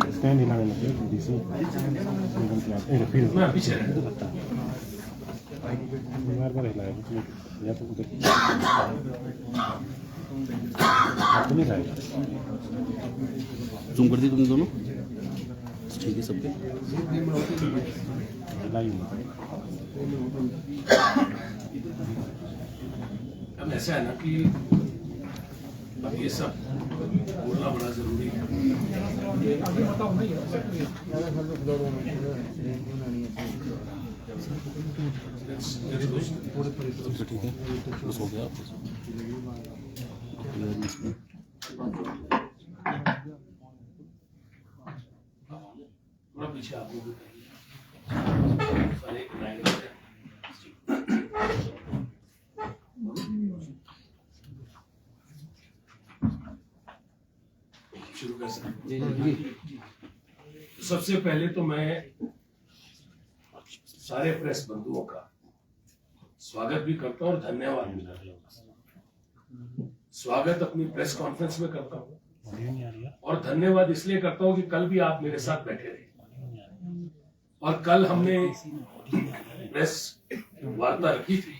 Stand हिलाने लगे जल्दी से फिर पीछे बार बार हिलाया या तो उधर तो नहीं खाएगा। जूम कर दी तुम दोनों, ठीक है सबके। अब ऐसा है ना कि अब ये सब बोलना बड़ा जरूरी है। ठीक है, बस हो गया। थोड़ा पीछे आप लोग शुरू कर सकते हैं। सबसे पहले तो मैं सारे प्रेस बंधुओं का स्वागत भी करता हूँ और धन्यवाद भी करता हूँ। स्वागत अपनी प्रेस कॉन्फ्रेंस में करता हूँ और धन्यवाद इसलिए करता हूँ कि कल भी आप मेरे साथ बैठे रहे और कल हमने प्रेस वार्ता रखी थी,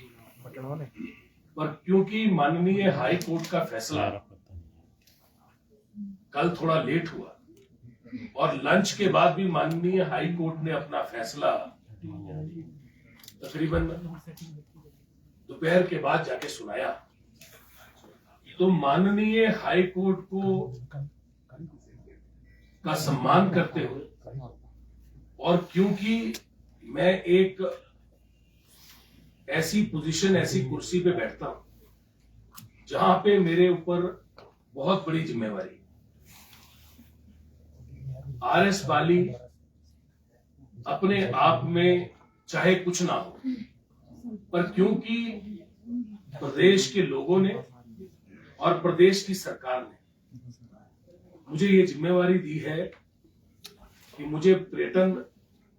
पर क्योंकि माननीय हाई कोर्ट का फैसला कल थोड़ा लेट हुआ और लंच के बाद भी माननीय हाई कोर्ट ने अपना फैसला तकरीबन दोपहर के बाद जाके सुनाया, तो माननीय हाई कोर्ट को का सम्मान करते हुए और क्योंकि मैं एक ऐसी पोजीशन, ऐसी कुर्सी पे बैठता हूं जहां पे मेरे ऊपर बहुत बड़ी जिम्मेवारी, आरएस बाली अपने आप में चाहे कुछ ना हो, पर क्योंकि प्रदेश के लोगों ने और प्रदेश की सरकार ने मुझे ये जिम्मेवारी दी है कि मुझे पर्यटन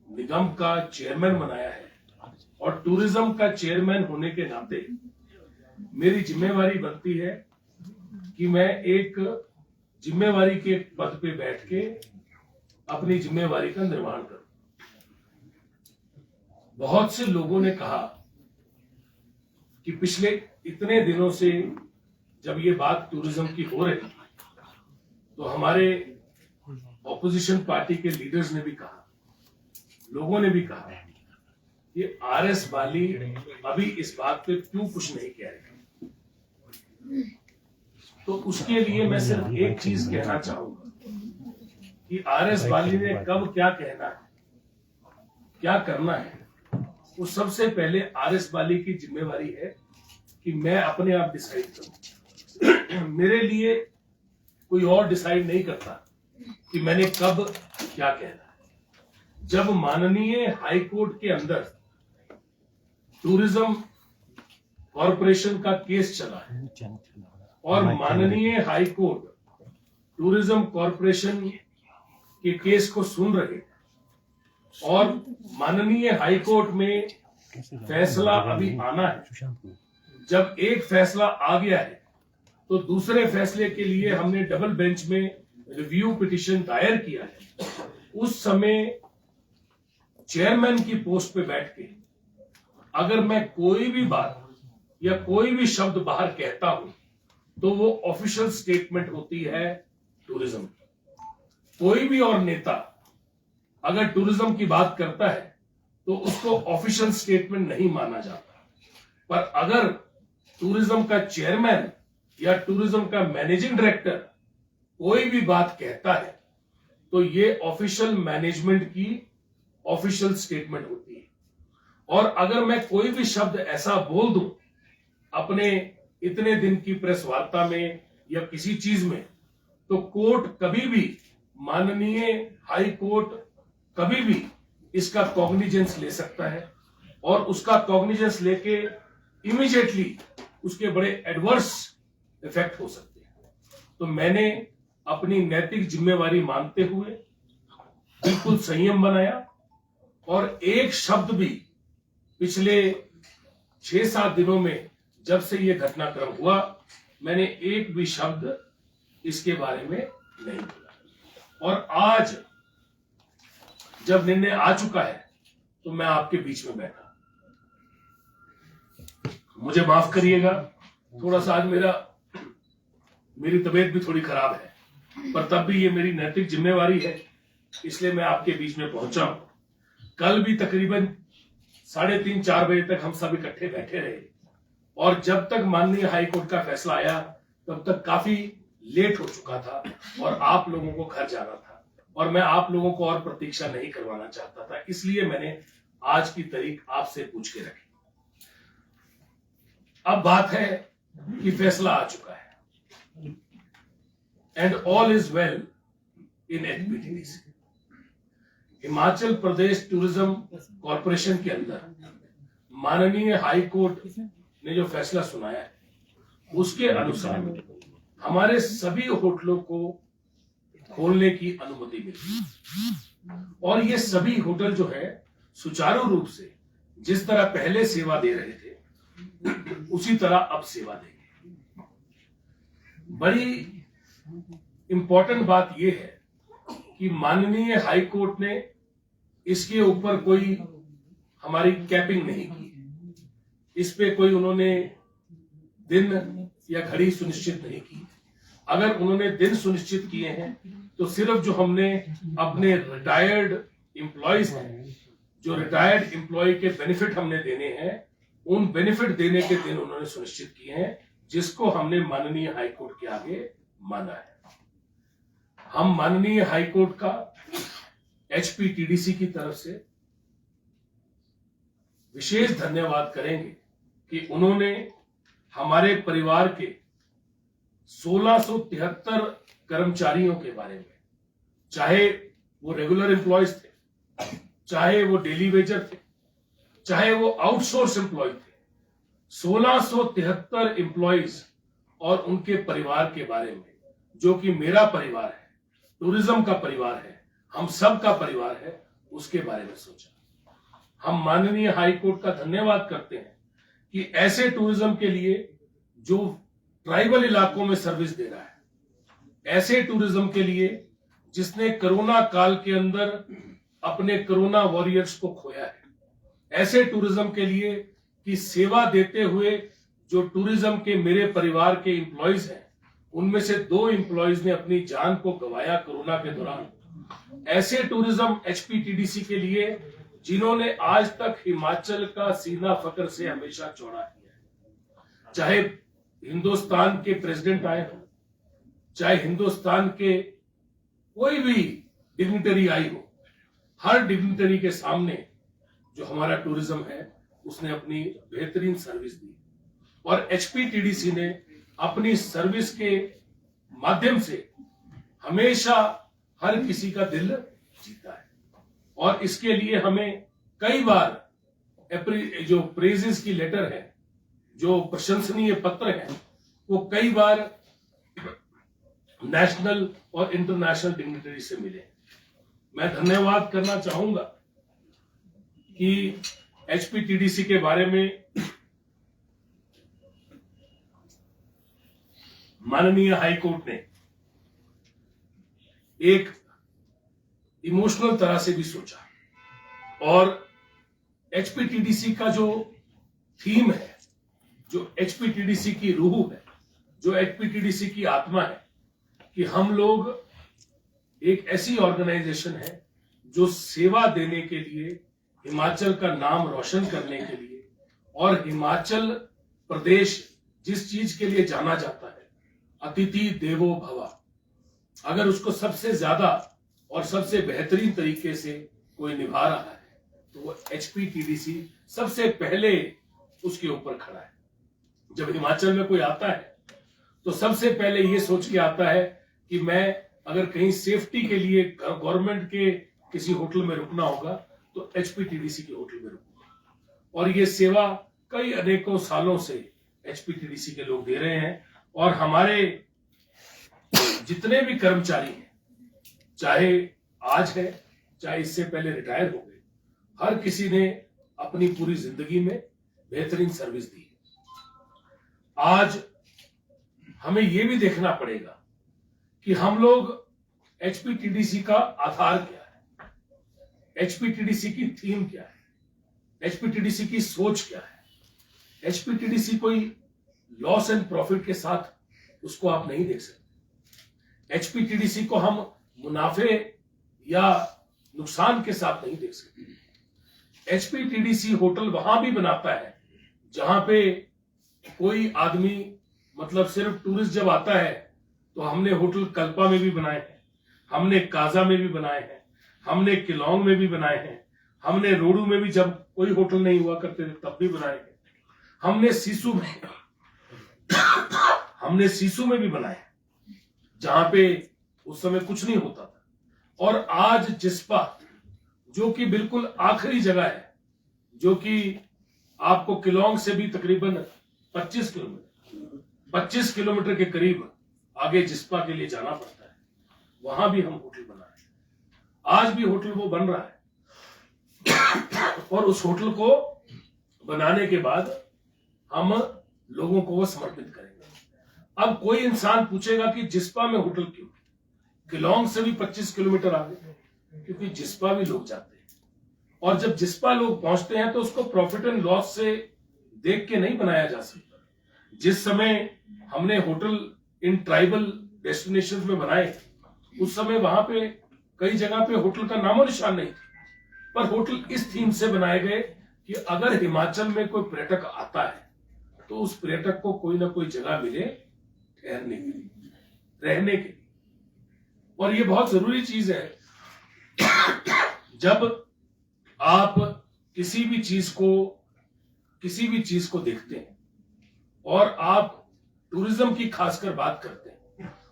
निगम का चेयरमैन बनाया है और टूरिज्म का चेयरमैन होने के नाते मेरी जिम्मेवारी बनती है कि मैं एक जिम्मेवारी के पद पे बैठ के अपनी जिम्मेवारी का निर्वहन करूं। बहुत से लोगों ने कहा कि पिछले इतने दिनों से जब ये बात टूरिज्म की हो रही तो हमारे ऑपोजिशन पार्टी के लीडर्स ने भी कहा, लोगों ने भी कहा कि आरएस बाली अभी इस बात पे क्यों कुछ नहीं कह रहे। तो उसके लिए मैं सिर्फ एक चीज कहना चाहूंगा कि आरएस बाली ने कब क्या कहना है, क्या करना है, वो सबसे पहले आरएस बाली की जिम्मेवारी है कि मैं अपने आप डिसाइड करूं। मेरे लिए कोई और डिसाइड नहीं करता कि मैंने कब क्या कहना है। जब माननीय हाई कोर्ट के अंदर टूरिज्म कॉरपोरेशन का केस चला है और माननीय हाई कोर्ट टूरिज्म कॉरपोरेशन के केस को सुन रहे और माननीय हाई कोर्ट में फैसला अभी आना है, जब एक फैसला आ गया है तो दूसरे फैसले के लिए हमने डबल बेंच में रिव्यू पिटीशन दायर किया है। उस समय चेयरमैन की पोस्ट पे बैठ के अगर मैं कोई भी बात या कोई भी शब्द बाहर कहता हूं तो वो ऑफिशियल स्टेटमेंट होती है टूरिज्म। कोई भी और नेता अगर टूरिज्म की बात करता है तो उसको ऑफिशियल स्टेटमेंट नहीं माना जाता, पर अगर टूरिज्म का चेयरमैन या टूरिज्म का मैनेजिंग डायरेक्टर कोई भी बात कहता है तो ये ऑफिशियल मैनेजमेंट की ऑफिशियल स्टेटमेंट होती है। और अगर मैं कोई भी शब्द ऐसा बोल दूं अपने इतने दिन की प्रेस वार्ता में या किसी चीज में, तो कोर्ट कभी भी, माननीय हाई कोर्ट कभी भी इसका कॉग्निजेंस ले सकता है और उसका कॉग्निजेंस लेके इमीडिएटली उसके बड़े एडवर्स इफेक्ट हो सकते हैं। तो मैंने अपनी नैतिक जिम्मेवारी मानते हुए बिल्कुल संयम बनाया और एक शब्द भी पिछले 6-7 दिनों में जब से ये घटनाक्रम हुआ मैंने एक भी शब्द इसके बारे में नहीं बोला। और आज जब निर्णय आ चुका है तो मैं आपके बीच में बैठा। मुझे माफ करिएगा, थोड़ा सा आज मेरी तबीयत भी थोड़ी खराब है, पर तब भी ये मेरी नैतिक जिम्मेवारी है, इसलिए मैं आपके बीच में पहुंचा हूं। कल भी तकरीबन 3:30-4 बजे तक हम सब इकट्ठे बैठे रहे और जब तक माननीय हाईकोर्ट का फैसला आया तब तक काफी लेट हो चुका था और आप लोगों को घर जाना था और मैं आप लोगों को और प्रतीक्षा नहीं करवाना चाहता था, इसलिए मैंने आज की तारीख आपसे पूछ के रखी। अब बात है कि फैसला आ चुका है and all is well in HPTDC. Himachal Pradesh tourism corporation के अंदर माननीय हाई कोर्ट ने जो फैसला सुनाया है उसके अनुसार हमारे सभी होटलों को खोलने की अनुमति मिली और ये सभी होटल जो है सुचारू रूप से जिस तरह पहले सेवा दे रहे थे उसी तरह अब सेवा देंगे। बड़ी इंपॉर्टेंट बात यह है कि माननीय हाई कोर्ट ने इसके ऊपर कोई हमारी कैपिंग नहीं की, इस पे कोई उन्होंने दिन या घड़ी सुनिश्चित नहीं की। अगर उन्होंने दिन सुनिश्चित किए हैं तो सिर्फ जो हमने अपने रिटायर्ड एम्प्लॉयज हैं, जो रिटायर्ड एम्प्लॉय के बेनिफिट हमने देने हैं, उन बेनिफिट देने के दिन उन्होंने सुनिश्चित किए हैं, जिसको हमने माननीय हाईकोर्ट के आगे माना है। हम माननीय हाईकोर्ट का एचपीटीडीसी की तरफ से विशेष धन्यवाद करेंगे कि उन्होंने हमारे परिवार के 1673 कर्मचारियों के बारे में, चाहे वो रेगुलर एम्प्लॉयज थे, चाहे वो डेली वेजर थे, चाहे वो आउटसोर्स एम्प्लॉय थे, 1673 एम्प्लॉयज और उनके परिवार के बारे में, जो कि मेरा परिवार है, टूरिज्म का परिवार है, हम सब का परिवार है, उसके बारे में सोचा। हम माननीय हाईकोर्ट का धन्यवाद करते हैं कि ऐसे टूरिज्म के लिए जो ट्राइबल इलाकों में सर्विस दे रहा है, ऐसे टूरिज्म के लिए जिसने कोरोना काल के अंदर अपने कोरोना वॉरियर्स को खोया है, ऐसे टूरिज्म के लिए कि सेवा देते हुए जो टूरिज्म के मेरे परिवार के एम्प्लॉयज हैं, उनमें से 2 एम्प्लॉयज ने अपनी जान को गंवाया कोरोना के दौरान। ऐसे टूरिज्म एचपीटीडीसी के लिए जिन्होंने आज तक हिमाचल का सीना फक्र से हमेशा चौड़ा किया है, चाहे हिंदुस्तान के प्रेसिडेंट आए हो, चाहे हिंदुस्तान के कोई भी डिग्निटरी आई हो, हर डिग्निटरी के सामने जो हमारा टूरिज्म है उसने अपनी बेहतरीन सर्विस दी और एचपीटीडीसी ने अपनी सर्विस के माध्यम से हमेशा हर किसी का दिल जीता है और इसके लिए हमें कई बार जो प्रेजेस की लेटर है, जो प्रशंसनीय पत्र है, वो कई बार नेशनल और इंटरनेशनल डिग्निटरी से मिले। मैं धन्यवाद करना चाहूंगा कि एचपीटीडीसी के बारे में माननीय हाईकोर्ट ने एक इमोशनल तरह से भी सोचा और एचपीटीडीसी का जो थीम है, जो एचपीटीडीसी की रूह है, जो एचपीटीडीसी की आत्मा है कि हम लोग एक ऐसी ऑर्गेनाइजेशन है जो सेवा देने के लिए, हिमाचल का नाम रोशन करने के लिए और हिमाचल प्रदेश जिस चीज के लिए जाना जाता है, अतिथि देवो भव, अगर उसको सबसे ज्यादा और सबसे बेहतरीन तरीके से कोई निभा रहा है तो वो एचपीटीडीसी सबसे पहले उसके ऊपर खड़ा है। जब हिमाचल में कोई आता है तो सबसे पहले ये सोच के आता है कि मैं अगर कहीं सेफ्टी के लिए गवर्नमेंट के किसी होटल में रुकना होगा तो एचपीटीडीसी के होटल में रुकूंगा। और ये सेवा कई अनेकों सालों से एचपीटीडीसी के लोग दे रहे हैं और हमारे जितने भी कर्मचारी हैं, चाहे आज है चाहे इससे पहले रिटायर हो गए, हर किसी ने अपनी पूरी जिंदगी में बेहतरीन सर्विस दी है। आज हमें यह भी देखना पड़ेगा कि हम लोग एचपीटीडीसी का आधार क्या है। एचपीटीडीसी की थीम क्या है, एचपीटीडीसी की सोच क्या है। एचपीटीडीसी कोई लॉस एंड प्रॉफिट के साथ उसको आप नहीं देख सकते। एचपीटीडीसी को हम मुनाफे या नुकसान के साथ नहीं देख सकते। एचपीटीडीसी होटल वहां भी बनाता है जहां पे कोई आदमी, मतलब सिर्फ टूरिस्ट जब आता है, तो हमने होटल कल्पा में भी बनाए हैं, हमने काजा में भी बनाए हैं, हमने किलोंग में भी बनाए हैं, हमने रोडू में भी जब कोई होटल नहीं हुआ करते थे तब भी बनाए हैं, हमने सीसू में भी बनाए जहां पे उस समय कुछ नहीं होता था। और आज जिस्पा, जो कि बिल्कुल आखिरी जगह है, जो कि आपको किलोंग से भी तकरीबन 25 किलोमीटर के करीब आगे जिस्पा के लिए जाना पड़ता है, वहां भी हम होटल बना रहे हैं। आज भी होटल वो बन रहा है और उस होटल को बनाने के बाद हम लोगों को वो समर्पित करेंगे। अब कोई इंसान पूछेगा कि जिस्पा में होटल क्यों, किलोंग से भी 25 किलोमीटर आगे, क्योंकि जिस्पा भी लोग जाते हैं और जब जिस्पा लोग पहुंचते हैं तो उसको प्रॉफिट एंड लॉस से देख के नहीं बनाया जा सकता। जिस समय हमने होटल इन ट्राइबल डेस्टिनेशंस में बनाए, उस समय वहां पे कई जगह पे होटल का नामो निशान नहीं था, पर होटल इस थीम से बनाए गए कि अगर हिमाचल में कोई पर्यटक आता है तो उस पर्यटक को कोई ना कोई जगह मिले ठहरने के लिए, रहने के लिए। और ये बहुत जरूरी चीज है। जब आप किसी भी चीज को देखते हैं और आप टूरिज्म की खासकर बात करते हैं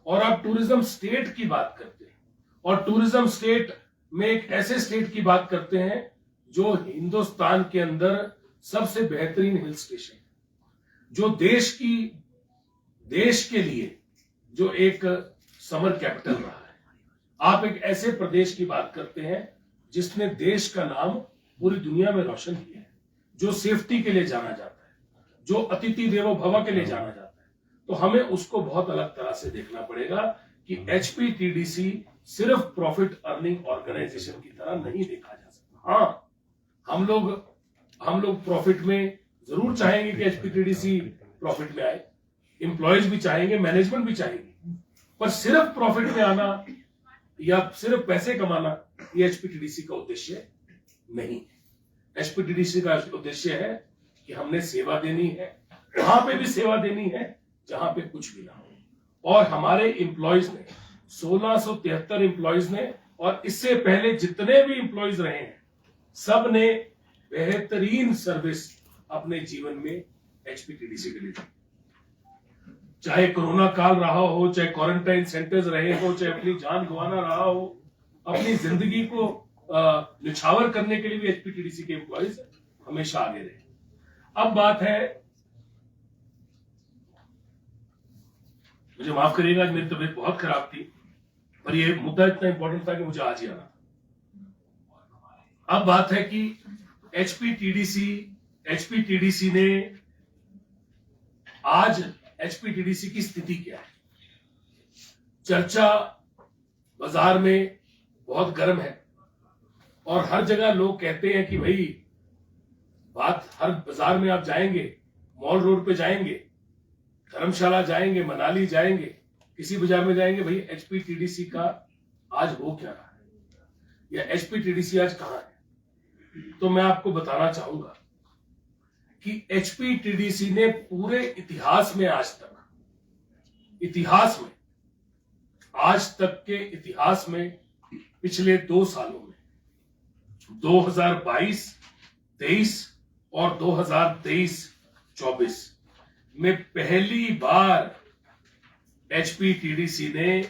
और आप टूरिज्म स्टेट की बात करते हैं और टूरिज्म स्टेट में एक ऐसे स्टेट की बात करते हैं जो हिंदुस्तान के अंदर सबसे बेहतरीन हिल स्टेशन है, जो देश के लिए जो एक समर कैपिटल रहा है। आप एक ऐसे प्रदेश की बात करते हैं जिसने देश का नाम पूरी दुनिया में रोशन किया है, जो सेफ्टी के लिए जाना जाता है, जो अतिथि देवो भव के लिए जाना जाता है। तो हमें उसको बहुत अलग तरह से देखना पड़ेगा कि एचपीटीडीसी सिर्फ प्रॉफिट अर्निंग ऑर्गेनाइजेशन की तरह नहीं देखा जा सकता। हाँ, हम लोग प्रॉफिट में जरूर चाहेंगे कि एचपीटीडीसी प्रॉफिट में आए, एम्प्लॉयज भी चाहेंगे, मैनेजमेंट भी चाहेंगे, पर सिर्फ प्रॉफिट में आना या सिर्फ पैसे कमाना ये एचपीटीडीसी का उद्देश्य नहीं। एचपीटीडीसी का उद्देश्य है कि हमने सेवा देनी है, वहां पे भी सेवा देनी है जहां पे कुछ भी ना हो। और हमारे एम्प्लॉयज ने 1673 एम्प्लॉयज ने, और इससे पहले जितने भी एम्प्लॉयज रहे हैं, सब ने बेहतरीन सर्विस अपने जीवन में एचपीटीडीसी के लिए दी। चाहे कोरोना काल रहा हो, चाहे क्वारंटाइन सेंटर्स रहे हो, चाहे अपनी जान गंवाना रहा हो, अपनी जिंदगी को निछावर करने के लिए भी एचपीटीडीसी के एम्प्लॉयज हमेशा आगे रहे। अब बात है, मुझे माफ करिएगा, आज मेरी तबीयत बहुत खराब थी, पर यह मुद्दा इतना इंपॉर्टेंट था कि मुझे आज ही आना था। अब बात है कि एचपीटीडीसी ने आज एचपीटीडीसी की स्थिति क्या है। चर्चा बाजार में बहुत गर्म है और हर जगह लोग कहते हैं कि भाई, बात हर बाजार में आप जाएंगे, मॉल रोड पे जाएंगे, धर्मशाला जाएंगे, मनाली जाएंगे, किसी बाजार में जाएंगे, भाई एचपीटीडीसी का आज हो क्या रहा है या एचपीटीडीसी आज कहां है। तो मैं आपको बताना चाहूंगा कि एचपीटीडीसी ने पूरे इतिहास में आज तक के इतिहास में पिछले 2 सालों में 2022-23 और 2023-24 में पहली बार एचपीटीडीसी ने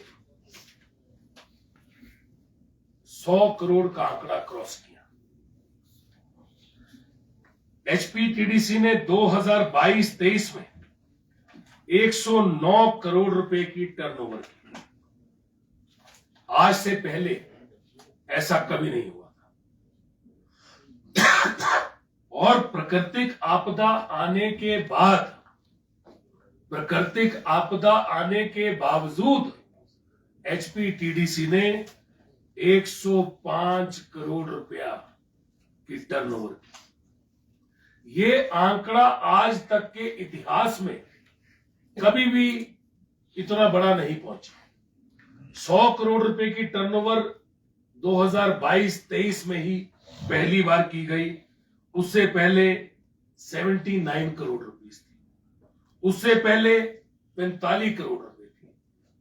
100 करोड़ का आंकड़ा क्रॉस किया। एचपीटीडीसी ने 2022-23 में 109 करोड़ रुपए की टर्नओवर की। आज से पहले ऐसा कभी नहीं हुआ था। और प्राकृतिक आपदा आने के बावजूद एचपीटीडीसी ने 105 करोड़ रुपया की टर्नओवर। ये आंकड़ा आज तक के इतिहास में कभी भी इतना बड़ा नहीं पहुंचा। 100 करोड़ रुपए की टर्नओवर 2022-23 में ही पहली बार की गई। उससे पहले 79 करोड़ रुपए थी, उससे पहले 45 करोड़ रुपए थी।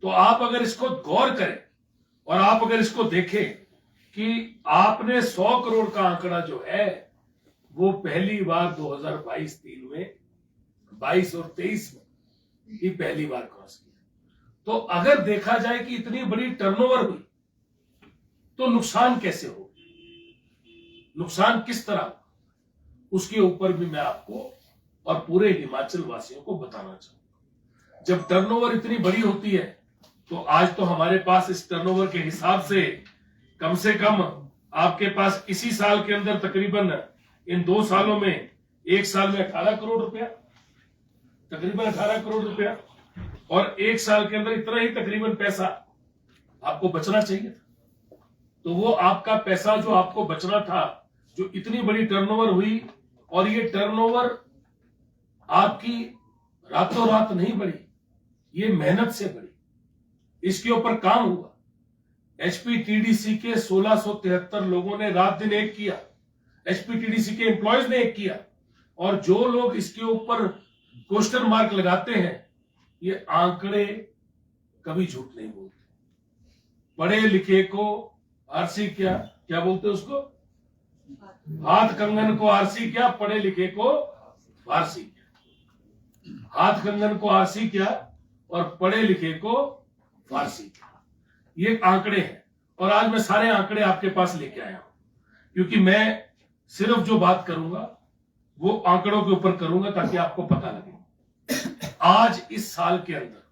तो आप अगर इसको गौर करें और आप अगर इसको देखें कि आपने 100 करोड़ का आंकड़ा जो है वो पहली बार 2022-23 में, 22 और 23 में ही पहली बार क्रॉस किया। तो अगर देखा जाए कि इतनी बड़ी टर्नओवर हुई तो नुकसान कैसे हो, नुकसान किस तरह, उसके ऊपर भी मैं आपको और पूरे हिमाचल वासियों को बताना चाहूंगा। जब टर्नओवर इतनी बड़ी होती है तो आज तो हमारे पास इस टर्नओवर के हिसाब से कम आपके पास इसी साल के अंदर तकरीबन इन 2 सालों में, एक साल में 18 करोड़ रुपया, तकरीबन 18 करोड़ रुपया, और एक साल के अंदर इतना ही तकरीबन पैसा आपको बचना चाहिए था। तो वो आपका पैसा जो आपको बचना था, जो इतनी बड़ी टर्नओवर हुई, और ये टर्नओवर आपकी रातों रात नहीं बढ़ी, ये मेहनत से बढ़ी, इसके ऊपर काम हुआ। एचपीटीडीसी के 1673 लोगों ने रात दिन एक किया, एचपीटीडीसी के एम्प्लॉयज ने एक किया, और जो लोग इसके ऊपर क्वेश्चन मार्क लगाते हैं, ये आंकड़े कभी झूठ नहीं बोलते। पढ़े लिखे को आरसी क्या बोलते उसको, हाथ कंगन को आरसी क्या, पढ़े लिखे को फारसी क्या, हाथ कंगन को आरसी क्या और पढ़े लिखे को फारसी क्या, ये आंकड़े हैं। और आज मैं सारे आंकड़े आपके पास लेके आया हूं, क्योंकि मैं सिर्फ जो बात करूंगा वो आंकड़ों के ऊपर करूंगा ताकि आपको पता लगे। आज इस साल के अंदर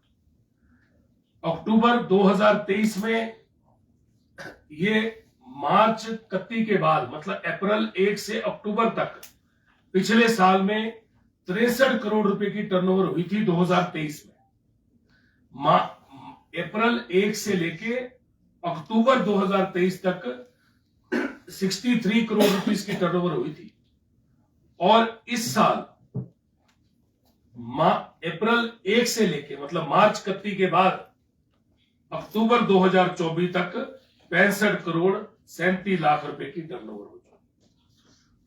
अक्टूबर 2023 में, ये मार्च 31 के बाद, मतलब अप्रैल 1 से अक्टूबर तक पिछले साल में 63 करोड़ रुपए की टर्नओवर हुई थी 2023 में। अप्रैल 1 से लेके अक्टूबर 2023 तक 63 करोड़ रुपीस की टर्नओवर हुई थी। और इस साल अप्रैल 1 से लेके, मतलब मार्च 31 के बाद अक्टूबर 2024 तक 65 करोड़ 37 लाख रुपए की टर्नओवर हुई।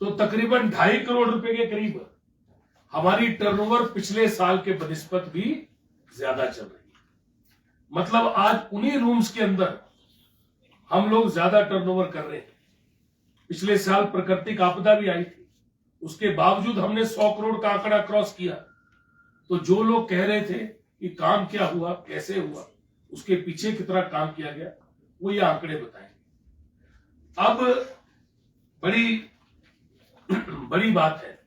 तो तकरीबन 2.5 करोड़ रुपए के करीब हमारी टर्नओवर पिछले साल के बनिस्बत भी ज्यादा चल रही है। मतलब आज उन्हीं रूम्स के अंदर हम लोग ज्यादा टर्नओवर कर रहे हैं। पिछले साल प्राकृतिक आपदा भी आई थी, उसके बावजूद हमने 100 करोड़ का आंकड़ा क्रॉस किया। तो जो लोग कह रहे थे कि काम क्या हुआ, कैसे हुआ, उसके पीछे कितना काम किया गया, वो ये आंकड़े बताएंगे। अब बड़ी बात है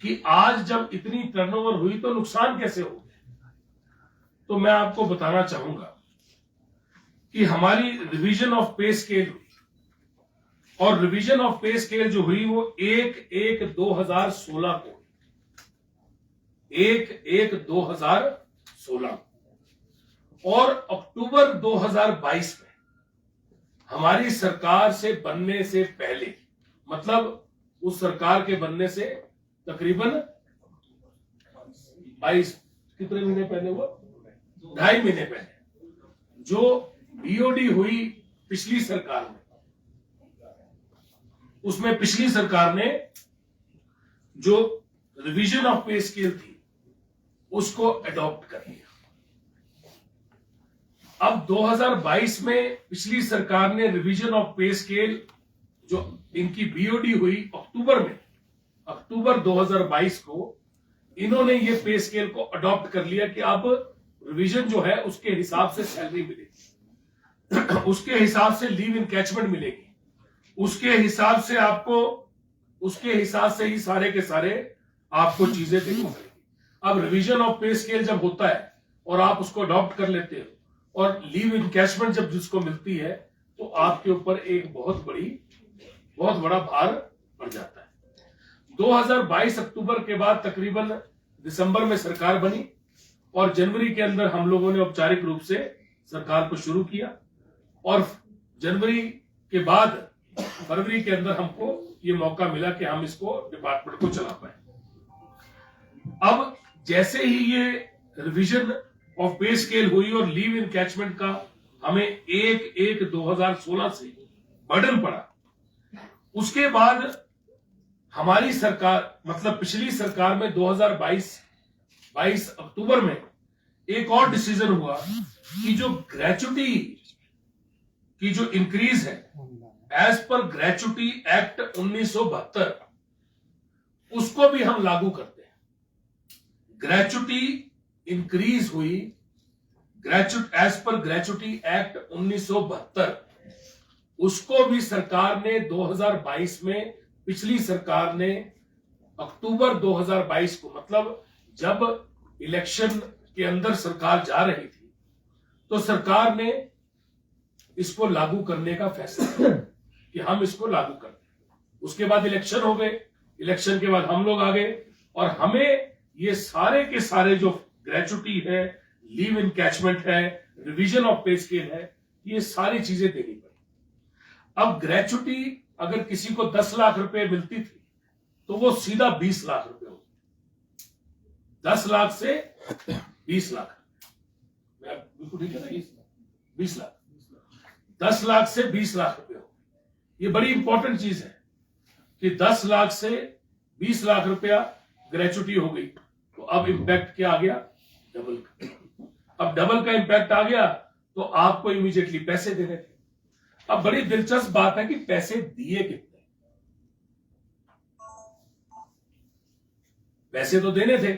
कि आज जब इतनी टर्नओवर हुई तो नुकसान कैसे हो गए। तो मैं आपको बताना चाहूंगा कि हमारी रिवीजन ऑफ पे स्केल हुई, और रिवीजन ऑफ पे स्केल जो हुई वो 1/1/2016 को, 1/1/2016, और अक्टूबर 2022 में हमारी सरकार से बनने से पहले, मतलब उस सरकार के बनने से तकरीबन 22 कितने महीने पहले हुआ, 2.5 महीने पहले जो बीओडी हुई पिछली सरकार में, उसमें पिछली सरकार ने जो रिवीजन ऑफ पे स्केल थी उसको अडॉप्ट कर लिया। अब 2022 में पिछली सरकार ने रिवीजन ऑफ पे स्केल, जो इनकी बीओडी हुई अक्टूबर में, अक्टूबर 2022 को इन्होंने ये पे स्केल को अडॉप्ट कर लिया कि अब रिवीजन जो है उसके हिसाब से सैलरी मिलेगी, उसके हिसाब से लीव इनकैचमेंट मिलेगी, उसके हिसाब से आपको, उसके हिसाब से ही सारे के सारे आपको चीजें देखनी पड़ेगी। अब रिवीजन ऑफ पे स्केल जब होता है और आप उसको अडॉप्ट कर लेते हो और लीव इनकैचमेंट जब जिसको मिलती है तो आपके ऊपर एक बहुत बड़ा भार पड़ जाता है। 2022 अक्टूबर के बाद तकरीबन दिसंबर में सरकार बनी और जनवरी के अंदर हम लोगों ने औपचारिक रूप से सरकार को शुरू किया और जनवरी के बाद फरवरी के अंदर हमको ये मौका मिला कि हम इसको डिपार्टमेंट को चला पाए। अब जैसे ही ये रिवीजन ऑफ पे स्केल हुई और लीव इनकैचमेंट का हमें 1/1/2016 से बर्डन पड़ा, उसके बाद हमारी सरकार मतलब पिछली सरकार में 2022 अक्टूबर में एक और डिसीजन हुआ कि जो ग्रेचुटी की जो इंक्रीज है एज पर ग्रेचुटी एक्ट 1972 उसको भी हम लागू करते हैं। ग्रेचुटी इंक्रीज हुई एज पर ग्रेचुटी एक्ट 1972, उसको भी सरकार ने 2022 में, पिछली सरकार ने अक्टूबर 2022 को, मतलब जब इलेक्शन के अंदर सरकार जा रही थी, तो सरकार ने इसको लागू करने का फैसला किया कि हम इसको लागू करते हैं। उसके बाद इलेक्शन हो गए, इलेक्शन के बाद हम लोग आ गए और हमें ये सारे के सारे जो ग्रेचुटी है, लीव इनकैचमेंट है, रिवीजन ऑफ पे स्केल है, ये सारी चीजें देनी पड़ी। अब ग्रेचुटी अगर किसी को 10 लाख रुपए मिलती थी तो वो सीधा 20 लाख रुपए हो, 10 लाख से 20 लाख, बिल्कुल ठीक है ना, 20 लाख, 10 लाख से 20 लाख रुपए हो। ये बड़ी इंपॉर्टेंट चीज है कि 10 लाख से 20 लाख रुपया ग्रेचुटी हो गई, तो अब इंपैक्ट क्या आ गया? डबल का। अब डबल का इंपैक्ट आ गया तो आपको इमीडिएटली पैसे देने थे। अब बड़ी दिलचस्प बात है कि पैसे दिए कितने? पैसे तो देने थे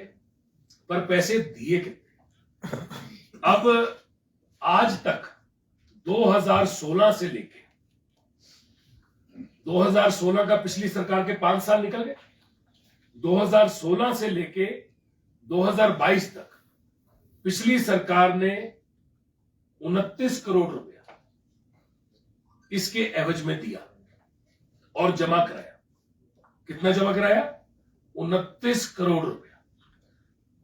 पर पैसे दिए कितने? अब आज तक 2016 से लेके 2016 का पिछली सरकार के 5 साल निकल गए, 2016 से लेके 2022 तक पिछली सरकार ने 29 करोड़ रुपया इसके एवज में दिया और जमा कराया। कितना जमा कराया? 29 करोड़ रुपया।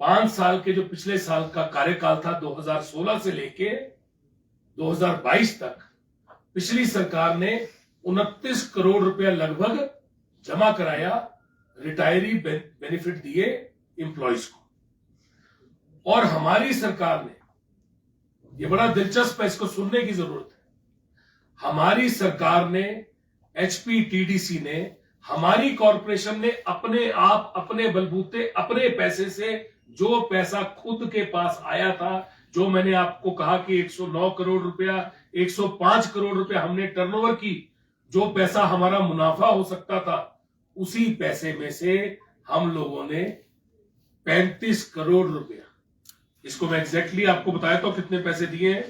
5 साल के जो पिछले साल का कार्यकाल था 2016 से लेके 2022 तक पिछली सरकार ने 29 करोड़ रुपया लगभग जमा कराया, रिटायरी बेनिफिट दिए एम्प्लॉइज को। और हमारी सरकार ने, ये बड़ा दिलचस्प है, इसको सुनने की जरूरत है, हमारी सरकार ने, HPTDC ने, हमारी कॉरपोरेशन ने अपने आप, अपने बलबूते, अपने पैसे से जो पैसा खुद के पास आया था, जो मैंने आपको कहा कि 109 करोड़ रुपया, 105 करोड़ रुपया हमने टर्नओवर की, जो पैसा हमारा मुनाफा हो सकता था, उसी पैसे में से हम लोगों ने 35 करोड़ रुपया, इसको मैं एग्जैक्टली आपको बताया तो कितने पैसे दिए हैं,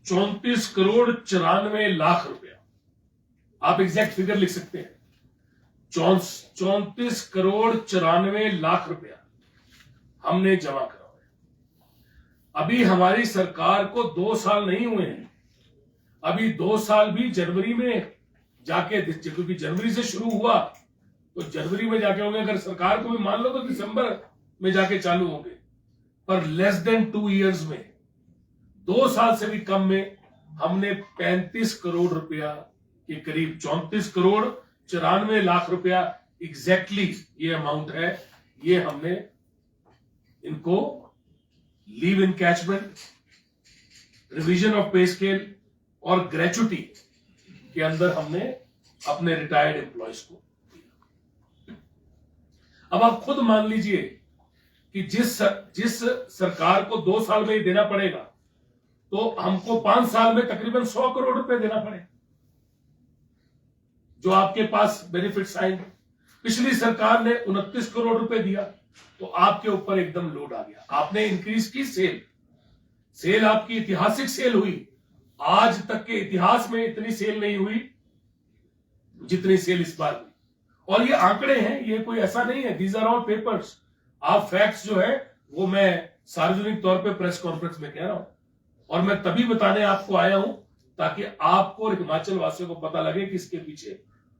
34 करोड़ 94 लाख रुपया। आप एग्जैक्ट फिगर लिख सकते हैं, 34 करोड़ 94 लाख रुपया हमने जमा करा है। अभी हमारी सरकार को 2 साल नहीं हुए हैं, अभी 2 साल भी जनवरी में जाके, क्योंकि जनवरी से शुरू हुआ तो जनवरी में जाके होंगे, अगर सरकार को भी मान लो तो दिसंबर में जाके चालू होंगे, पर लेस देन 2 इयर्स में, 2 साल से भी कम में हमने 35 करोड़ रुपया के करीब, 34 करोड़ 94 लाख रुपया एग्जैक्टली ये अमाउंट है, ये हमने इनको leave encashment, revision of pay scale और ग्रेचुटी के अंदर हमने अपने रिटायर्ड एम्प्लॉयज को दिया। अब आप खुद मान लीजिए कि जिस सरकार को 2 साल में ही देना पड़ेगा, तो हमको 5 साल में तकरीबन 100 करोड़ रुपए देना पड़ेगा, जो आपके पास बेनिफिट्स आएंगे। पिछली सरकार ने 29 करोड़ रुपए दिया, तो आपके ऊपर एकदम लोड आ गया। आपने इंक्रीज की सेल आपकी ऐतिहासिक सेल हुई, आज तक के इतिहास में इतनी सेल नहीं हुई जितनी सेल इस बार हुई। और ये आंकड़े हैं, ये कोई ऐसा नहीं है, दीज आर ऑल पेपर्स। आप फैक्ट्स जो है वो मैं सार्वजनिक तौर पे प्रेस कॉन्फ्रेंस में कह रहा हूं, और मैं तभी बताने आपको आया हूं ताकि आपको और हिमाचल वासियों को पता लगे कि इसके पीछे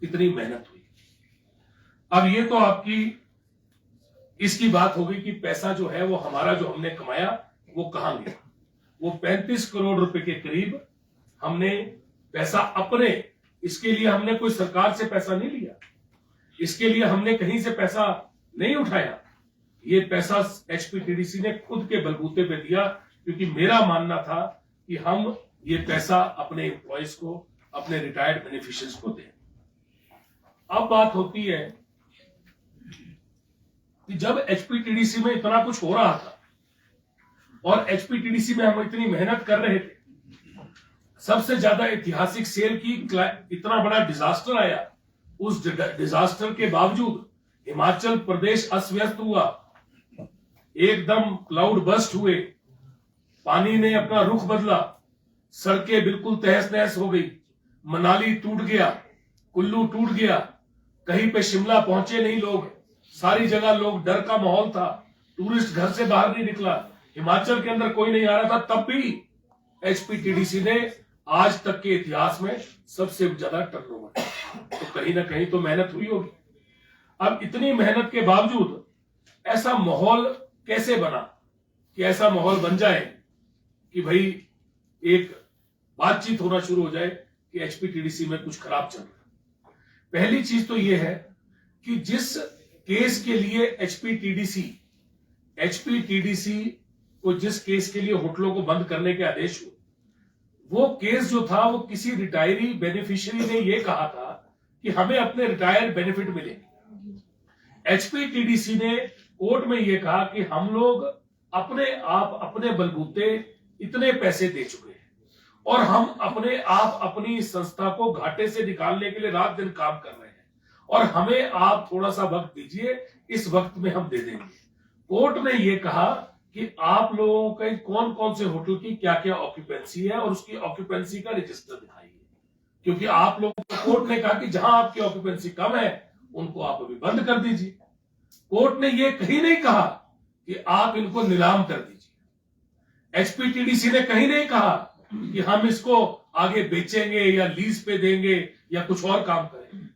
कितनी मेहनत हुई। अब ये तो आपकी इसकी बात हो गई कि पैसा जो है वो हमारा, जो हमने कमाया, वो कहां गया। वो 35 करोड़ रुपए के करीब हमने पैसा अपने, इसके लिए हमने कोई सरकार से पैसा नहीं लिया, इसके लिए हमने कहीं से पैसा नहीं उठाया, ये पैसा एचपीटीडीसी ने खुद के बलबूते पे दिया, क्योंकि मेरा मानना था कि हम ये पैसा अपने एम्प्लॉयज को, अपने रिटायर्ड बेनिफिशियरीज को दें। अब बात होती है कि जब एचपीटीडीसी में इतना कुछ हो रहा था और एचपीटीडीसी में हम इतनी मेहनत कर रहे थे, सबसे ज्यादा ऐतिहासिक सेल की इतना बड़ा डिजास्टर आया, उस डिजास्टर के बावजूद हिमाचल प्रदेश अस्त व्यस्त हुआ, एकदम क्लाउड बस्ट हुए, पानी ने अपना रुख बदला, सड़कें बिल्कुल तहस नहस हो गई, मनाली टूट गया, कुल्लू टूट गया, कहीं पे शिमला पहुंचे नहीं लोग, सारी जगह लोग, डर का माहौल था, टूरिस्ट घर से बाहर नहीं निकला, हिमाचल के अंदर कोई नहीं आ रहा था, तब भी एचपीटीडीसी ने आज तक के इतिहास में सबसे ज्यादा टर्नओवर, तो कहीं ना कहीं तो मेहनत हुई होगी। अब इतनी मेहनत के बावजूद ऐसा माहौल कैसे बना कि ऐसा माहौल बन जाए कि भाई एक बातचीत होना शुरू हो जाए कि एचपीटीडीसी में कुछ खराब चल रहा है। पहली चीज तो यह है कि जिस केस के लिए एचपीटीडीसी को जिस केस के लिए होटलों को बंद करने के आदेश हुए, वो केस जो था वो किसी रिटायरी बेनिफिशियरी ने ये कहा था कि हमें अपने रिटायर बेनिफिट मिलेंगे। एचपीटीडीसी ने कोर्ट में ये कहा कि हम लोग अपने आप अपने बलबूते इतने पैसे दे चुके हैं और हम अपने आप अपनी संस्था को घाटे से निकालने के लिए रात दिन काम कर रहे हैं और हमें आप थोड़ा सा वक्त दीजिए, इस वक्त में हम दे देंगे। कोर्ट ने ये कहा कि आप लोगों के कौन कौन से होटल की क्या क्या ऑक्यूपेंसी है और उसकी ऑक्यूपेंसी का रजिस्टर दिखाइए, क्योंकि आप लोगों को कोर्ट ने कहा कि जहां आपकी ऑक्यूपेंसी कम है उनको आप अभी बंद कर दीजिए। कोर्ट ने ये कहीं नहीं कहा कि आप इनको नीलाम कर दीजिए। एचपीटीडीसी ने कहीं नहीं कहा कि हम इसको आगे बेचेंगे या लीज पे देंगे या कुछ और काम करेंगे,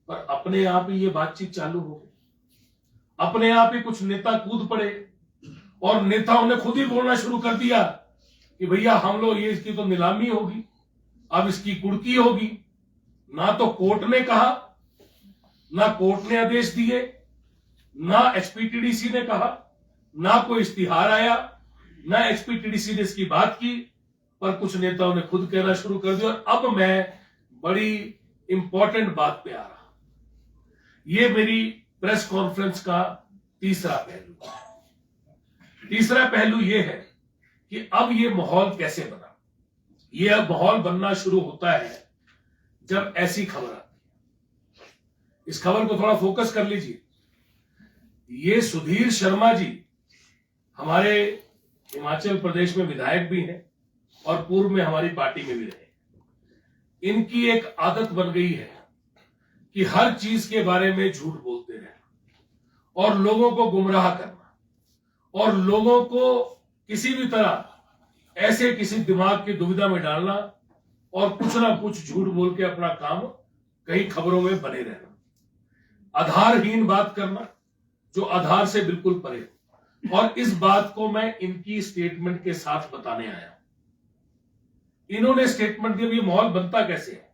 पर अपने आप ही ये बातचीत चालू हो गई, अपने आप ही कुछ नेता कूद पड़े और नेताओं ने खुद ही बोलना शुरू कर दिया कि भैया हम लोग ये इसकी तो नीलामी होगी, अब इसकी कुर्की होगी। ना तो कोर्ट ने कहा, ना कोर्ट ने आदेश दिए, ना एचपीटीडीसी ने कहा, ना कोई इश्तिहार आया, ना एचपीटीडीसी ने इसकी बात की, पर कुछ नेताओं ने खुद कहना शुरू कर दिया। और अब मैं बड़ी इंपॉर्टेंट बात पे आ रहा, ये मेरी प्रेस कॉन्फ्रेंस का तीसरा पहलू। तीसरा पहलू ये है कि अब ये माहौल कैसे बना। ये अब माहौल बनना शुरू होता है जब ऐसी खबर आती है। इस खबर को थोड़ा फोकस कर लीजिए। ये सुधीर शर्मा जी हमारे हिमाचल प्रदेश में विधायक भी हैं और पूर्व में हमारी पार्टी में भी रहे। इनकी एक आदत बन गई है कि हर चीज के बारे में झूठ बोलते रहना और लोगों को गुमराह करना और लोगों को किसी भी तरह ऐसे किसी दिमाग की दुविधा में डालना और कुछ ना कुछ झूठ बोल के अपना काम कई खबरों में बने रहना, आधारहीन बात करना जो आधार से बिल्कुल परे हो। और इस बात को मैं इनकी स्टेटमेंट के साथ बताने आया हूं। इन्होंने स्टेटमेंट दिया, ये माहौल बनता कैसे है।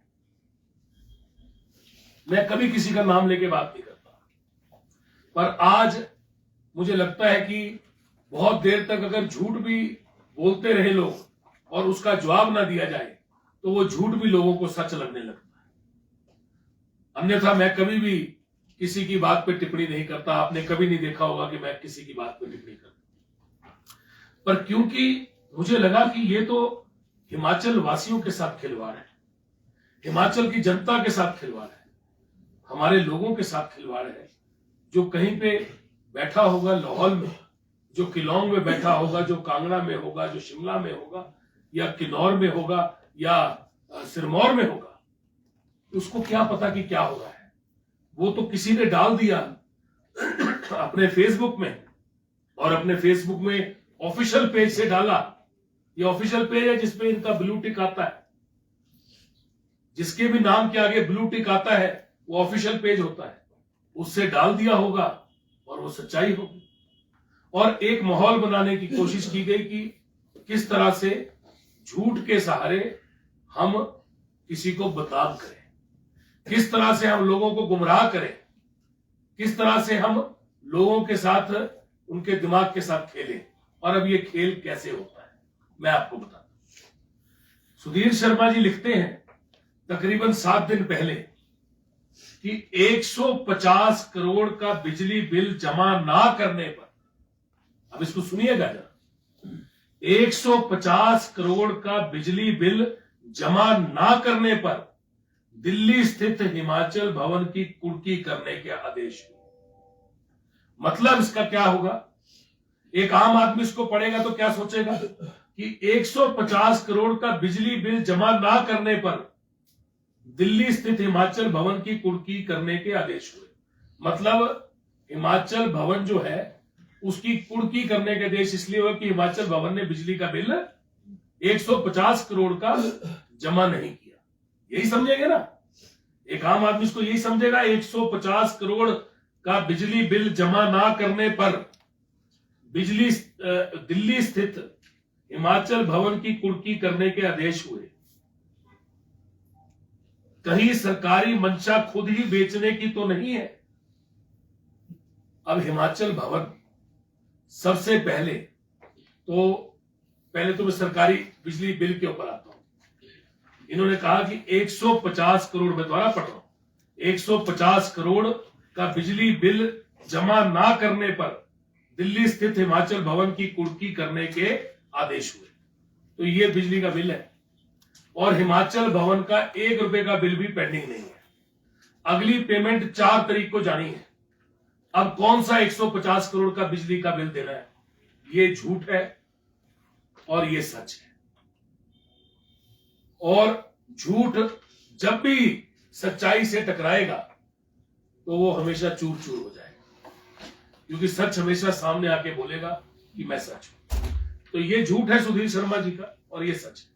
मैं कभी किसी का नाम लेके बात नहीं करता, पर आज मुझे लगता है कि बहुत देर तक अगर झूठ भी बोलते रहे लोग और उसका जवाब ना दिया जाए तो वो झूठ भी लोगों को सच लगने लगता है। अन्यथा मैं कभी भी किसी की बात पे टिप्पणी नहीं करता। आपने कभी नहीं देखा होगा कि मैं किसी की बात पे टिप्पणी करता, पर क्योंकि मुझे लगा कि ये तो हिमाचल वासियों के साथ खिलवाड़ है, हिमाचल की जनता के साथ खिलवाड़ है, हमारे लोगों के साथ खिलवाड़ है। जो कहीं पे बैठा होगा लाहौल में, जो किलोंग में बैठा होगा, जो कांगड़ा में होगा, जो शिमला में होगा या किन्नौर में होगा या सिरमौर में होगा, उसको क्या पता कि क्या हो रहा है। वो तो किसी ने डाल दिया अपने फेसबुक में और अपने फेसबुक में ऑफिशियल पेज से डाला। ये ऑफिशियल पेज है जिसपे इनका ब्लू टिक आता है, जिसके भी नाम के आगे ब्लू टिक आता है वो ऑफिशियल पेज होता है, उससे डाल दिया होगा और वो सच्चाई होगी। और एक माहौल बनाने की कोशिश की गई कि किस तरह से झूठ के सहारे हम किसी को बदनाम करें, किस तरह से हम लोगों को गुमराह करें, किस तरह से हम लोगों के साथ उनके दिमाग के साथ खेलें, और अब ये खेल कैसे होता है मैं आपको बताता हूं। सुधीर शर्मा जी लिखते हैं तकरीबन 7 दिन पहले कि 150 करोड़ का बिजली बिल जमा ना करने पर, अब इसको सुनिएगा जरा, 150 करोड़ का बिजली बिल जमा ना करने पर दिल्ली स्थित हिमाचल भवन की कुर्की करने के आदेश हुए। मतलब इसका क्या होगा, एक आम आदमी इसको पढ़ेगा तो क्या सोचेगा कि 150 करोड़ का बिजली बिल जमा ना करने पर दिल्ली स्थित हिमाचल भवन की कुर्की करने के आदेश हुए। मतलब हिमाचल भवन जो है उसकी कुर्की करने के आदेश इसलिए हुआ कि हिमाचल भवन ने बिजली का बिल 150 करोड़ का जमा नहीं किया। यही समझेंगे ना, एक आम आदमी इसको यही समझेगा 150 करोड़ का बिजली बिल जमा ना करने पर दिल्ली स्थित हिमाचल भवन की कुर्की करने के आदेश हुए। कहीं सरकारी मंशा खुद ही बेचने की तो नहीं है। अब हिमाचल भवन सबसे पहले तो मैं सरकारी बिजली बिल के ऊपर आता हूं। इन्होंने कहा कि 150 करोड़, मैं द्वारा पढ़ रहा हूं, 150 करोड़ का बिजली बिल जमा ना करने पर दिल्ली स्थित हिमाचल भवन की कुर्की करने के आदेश हुए। तो ये बिजली का बिल है और हिमाचल भवन का 1 रुपए का बिल भी पेंडिंग नहीं है। अगली पेमेंट 4 तारीख को जानी है। अब कौन सा 150 करोड़ का बिजली का बिल देना है, ये झूठ है और ये सच है। और झूठ जब भी सच्चाई से टकराएगा तो वो हमेशा चूर चूर हो जाएगा, क्योंकि सच हमेशा सामने आके बोलेगा कि मैं सच हूं। तो ये झूठ है सुधीर शर्मा जी का और ये सच है।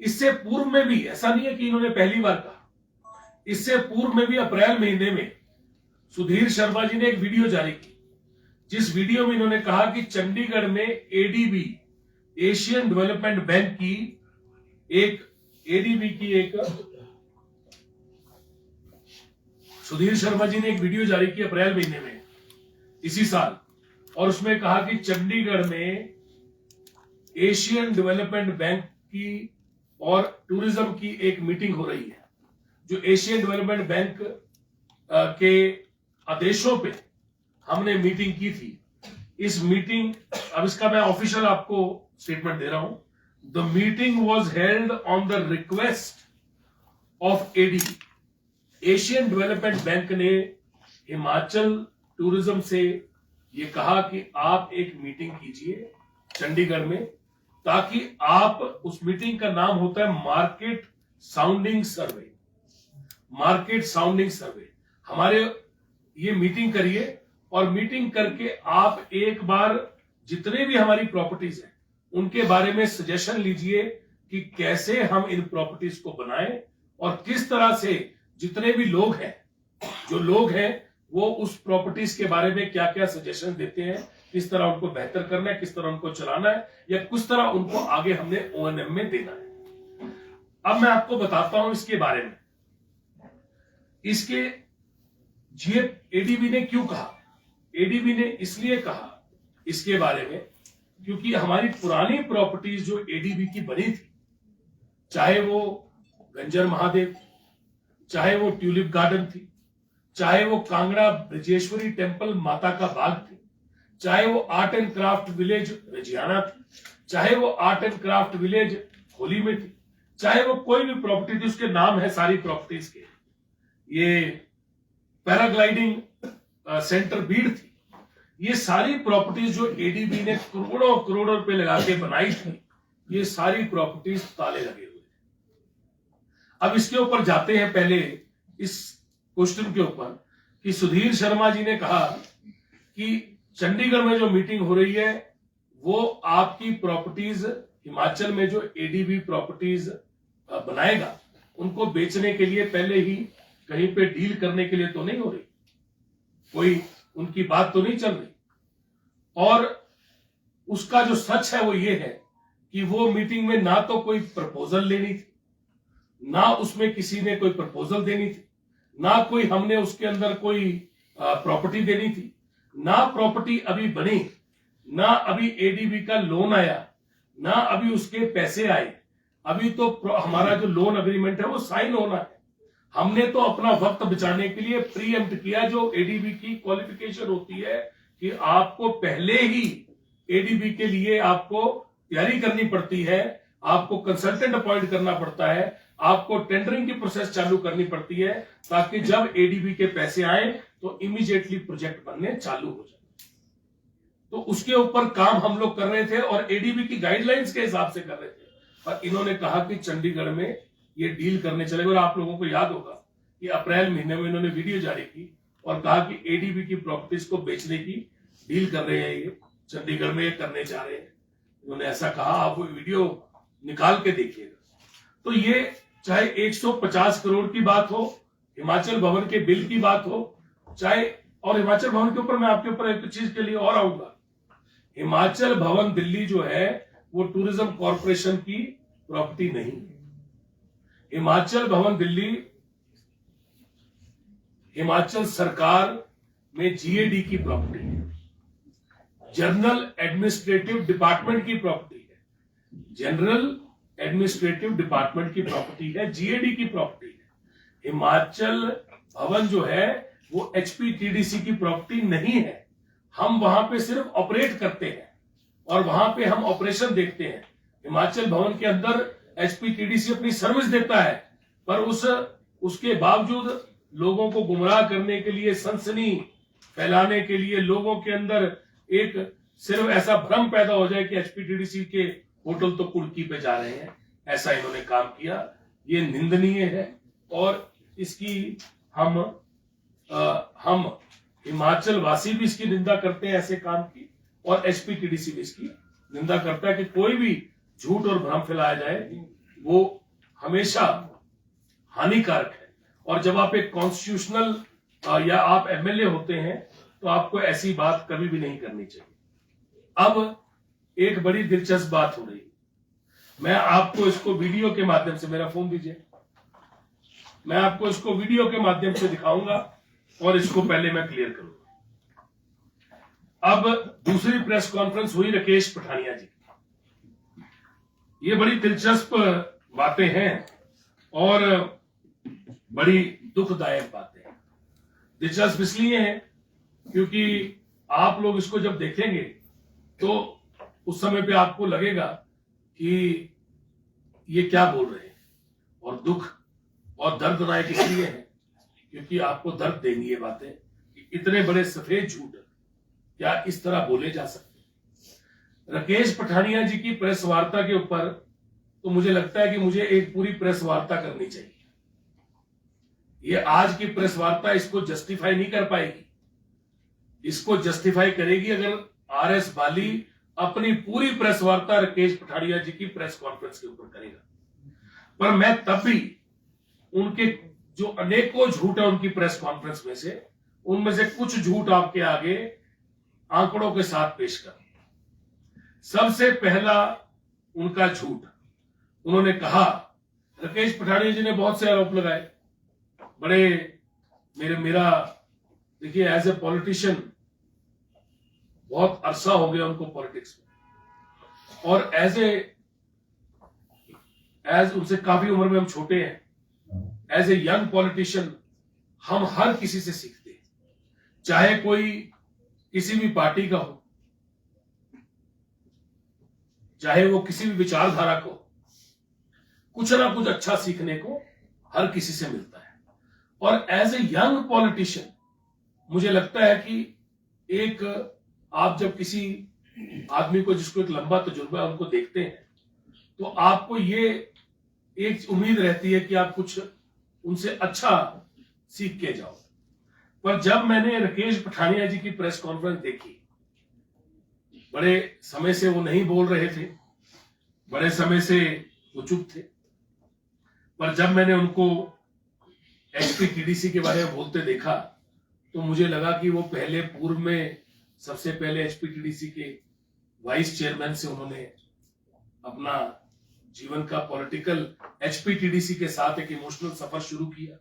इससे पूर्व में भी, ऐसा नहीं है कि इन्होंने पहली बार कहा, इससे पूर्व में भी अप्रैल महीने में सुधीर शर्मा जी ने एक वीडियो जारी की, जिस वीडियो में इन्होंने कहा कि चंडीगढ़ में एडीबी, एशियन डेवलपमेंट बैंक की एक सुधीर शर्मा जी ने एक वीडियो जारी की अप्रैल महीने में इसी साल, और उसमें कहा कि चंडीगढ़ में एशियन डेवलपमेंट बैंक की और टूरिज्म की एक मीटिंग हो रही है। जो एशियन डेवलपमेंट बैंक के आदेशों पे हमने मीटिंग की थी। इस मीटिंग, अब इसका मैं ऑफिशियल आपको स्टेटमेंट दे रहा हूं। The meeting was held on the request of ADB. Asian development bank ने हिमाचल टूरिज्म से ये कहा कि आप एक मीटिंग कीजिए चंडीगढ़ में, ताकि आप, उस मीटिंग का नाम होता है मार्केट साउंडिंग सर्वे। मार्केट साउंडिंग सर्वे, हमारे ये मीटिंग करिए और मीटिंग करके आप एक बार जितने भी हमारी प्रॉपर्टीज हैं उनके बारे में सजेशन लीजिए कि कैसे हम इन प्रॉपर्टीज को बनाएं और किस तरह से जितने भी लोग हैं, जो लोग हैं वो उस प्रॉपर्टीज के बारे में क्या क्या सजेशन देते हैं, किस तरह उनको बेहतर करना है, किस तरह उनको चलाना है, या किस तरह उनको आगे हमने ओएनएम में देना है। अब मैं आपको बताता हूं इसके बारे में। इसके एडीबी ने क्यों कहा? एडीबी ने इसलिए कहा इसके बारे में क्योंकि हमारी पुरानी प्रॉपर्टीज जो एडीबी की बनी थी, चाहे वो गंजर महादेव, चाहे वो ट्यूलिप गार्डन थी, चाहे वो कांगड़ा ब्रजेश्वरी टेम्पल माता का बाग थी, चाहे वो आर्ट एंड क्राफ्ट विलेज रजियाना थी, चाहे वो art and craft village Holi में थी, चाहे वो कोई भी प्रॉपर्टी थी, उसके नाम है सारी प्रॉपर्टीज के। ये पैराग्लाइडिंग सेंटर बीड़ थी, ये सारी प्रॉपर्टीज जो एडीबी ने करोड़ों करोड़ों रुपए लगा के बनाई थी, ये सारी प्रॉपर्टीज ताले लगे हुए थे। अब इसके ऊपर जाते हैं पहले इस क्वेश्चन के ऊपर कि सुधीर शर्मा जी ने कहा कि चंडीगढ़ में जो मीटिंग हो रही है वो आपकी प्रॉपर्टीज, हिमाचल में जो एडीबी प्रॉपर्टीज बनाएगा उनको बेचने के लिए पहले ही कहीं पे डील करने के लिए तो नहीं हो रही, कोई उनकी बात तो नहीं चल रही। और उसका जो सच है वो ये है कि वो मीटिंग में ना तो कोई प्रपोजल लेनी थी, ना उसमें किसी ने कोई प्रपोजल देनी थी, ना कोई हमने उसके अंदर कोई प्रॉपर्टी देनी थी, ना प्रॉपर्टी अभी बनी, ना अभी एडीबी का लोन आया, ना अभी उसके पैसे आए। अभी तो हमारा जो लोन अग्रीमेंट है वो साइन होना है। हमने तो अपना वक्त बचाने के लिए प्रीएम्प्ट किया, जो एडीबी की क्वालिफिकेशन होती है कि आपको पहले ही एडीबी के लिए आपको तैयारी करनी पड़ती है, आपको कंसल्टेंट अपॉइंट करना पड़ता है, आपको टेंडरिंग की प्रोसेस चालू करनी पड़ती है, ताकि जब एडीबी के पैसे आए तो इमीडिएटली प्रोजेक्ट बनने चालू हो जाए। तो उसके ऊपर काम हम लोग कर रहे थे और एडीबी की गाइडलाइंस के हिसाब से कर रहे थे। पर इन्होंने कहा कि चंडीगढ़ में ये डील करने चले गए। और आप लोगों को याद होगा कि अप्रैल महीने में इन्होंने वीडियो जारी की और कहा कि एडीबी की प्रॉपर्टीज को बेचने की डील कर रहे हैं, ये चंडीगढ़ में ये करने जा रहे हैं। उन्होंने ऐसा कहा, आप वो वीडियो निकाल के देखिएगा। तो ये चाहे 150 करोड़ की बात हो, हिमाचल भवन के बिल की बात हो, चाहे, और हिमाचल भवन के ऊपर मैं आपके ऊपर एक चीज के लिए और आऊंगा। हिमाचल भवन दिल्ली जो है वो टूरिज्म कॉर्पोरेशन की प्रॉपर्टी नहीं है। हिमाचल भवन दिल्ली हिमाचल सरकार में जीएडी की प्रॉपर्टी है, जनरल एडमिनिस्ट्रेटिव डिपार्टमेंट की प्रॉपर्टी है, जनरल एडमिनिस्ट्रेटिव डिपार्टमेंट की प्रॉपर्टी है, जीएडी की प्रॉपर्टी है। हिमाचल भवन जो है वो एचपीटीडीसी की प्रॉपर्टी नहीं है। हम वहां पे सिर्फ ऑपरेट करते हैं और वहां पे हम ऑपरेशन देखते हैं। हिमाचल भवन के अंदर एचपीटीडीसी अपनी सर्विस देता है, पर उसके बावजूद लोगों को गुमराह करने के लिए, सनसनी फैलाने के लिए, लोगों के अंदर एक सिर्फ ऐसा भ्रम पैदा हो जाए कि एचपीटीडीसी के होटल तो कुर्की पे जा रहे हैं, ऐसा इन्होंने काम किया। ये निंदनीय है और इसकी हम हिमाचल वासी भी इसकी निंदा करते हैं ऐसे काम की, और एचपीटीडीसी भी इसकी निंदा करता है कि कोई भी झूठ और भ्रम फैलाया जाए वो हमेशा हानिकारक है। और जब आप एक कॉन्स्टिट्यूशनल या आप एमएलए होते हैं तो आपको ऐसी बात कभी भी नहीं करनी चाहिए। अब एक बड़ी दिलचस्प बात हो रही, मैं आपको इसको वीडियो के माध्यम से, मेरा फोन दीजिए, मैं आपको इसको वीडियो के माध्यम से दिखाऊंगा और इसको पहले मैं क्लियर करूंगा। अब दूसरी प्रेस कॉन्फ्रेंस हुई राकेश पठानिया जी की। ये बड़ी दिलचस्प बातें हैं और बड़ी दुखदायक बातें हैं। दिलचस्प इसलिए हैं क्योंकि आप लोग इसको जब देखेंगे तो उस समय पे आपको लगेगा कि ये क्या बोल रहे हैं, और दुख और दर्दनाक इसलिए है क्योंकि आपको दर्द देंगी ये बातें कि इतने बड़े सफेद झूठ क्या इस तरह बोले जा सकते। राकेश पठानिया जी की प्रेस वार्ता के ऊपर तो मुझे लगता है कि मुझे एक पूरी प्रेस वार्ता करनी चाहिए। ये आज की प्रेस वार्ता इसको जस्टिफाई नहीं कर पाएगी। इसको जस्टिफाई करेगी अगर आरएस बाली अपनी पूरी प्रेस वार्ता राकेश पठानिया जी की प्रेस कॉन्फ्रेंस के ऊपर करेगा। पर मैं तब भी उनके जो अनेकों झूठ है उनकी प्रेस कॉन्फ्रेंस में से, उनमें से कुछ झूठ आपके आगे आंकड़ों के साथ पेश कर। सबसे पहला उनका झूठ, उन्होंने कहा, राकेश पठानिया जी ने बहुत से आरोप लगाए, बड़े मेरा देखिए एज ए पॉलिटिशियन बहुत अरसा हो गया उनको पॉलिटिक्स में, और एज उनसे काफी उम्र में हम छोटे हैं, एज ए यंग पॉलिटिशियन हम हर किसी से सीखते हैं, चाहे कोई किसी भी पार्टी का हो, चाहे वो किसी भी विचारधारा को, कुछ ना कुछ अच्छा सीखने को हर किसी से मिलता है। और एज ए यंग पॉलिटिशियन मुझे लगता है कि एक आप जब किसी आदमी को जिसको एक लंबा तजुर्बा है उनको देखते हैं तो आपको ये एक उम्मीद रहती है कि आप कुछ उनसे अच्छा सीख के जाओ। पर जब मैंने राकेश पठानिया जी की प्रेस कॉन्फ्रेंस देखी, बड़े समय से वो नहीं बोल रहे थे, बड़े समय से वो चुप थे, पर जब मैंने उनको एचपीटीडीसी के बारे में बोलते देखा तो मुझे लगा कि वो पूर्व में सबसे पहले एचपीटीडीसी के वाइस चेयरमैन से उन्होंने अपना जीवन का पॉलिटिकल एचपीटीडीसी के साथ एक इमोशनल सफर शुरू किया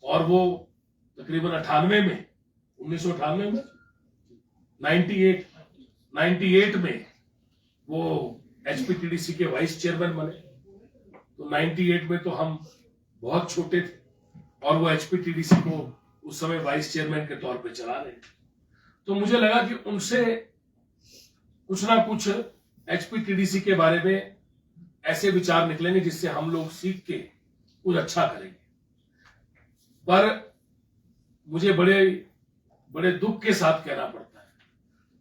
और वो तकरीबन 98 में 1998 में 98 में वो एचपीटीडीसी के वाइस चेयरमैन बने। तो 98 में तो हम बहुत छोटे थे और वो एचपीटीडीसी को उस समय वाइस चेयरमैन के तौर पे चला रहे थे। तो मुझे लगा कि उनसे कुछ ना कुछ एचपीटीडीसी के बारे में ऐसे विचार निकलेंगे जिससे हम लोग सीख के कुछ अच्छा करेंगे। पर मुझे बड़े बड़े दुख के साथ कहना पड़ता है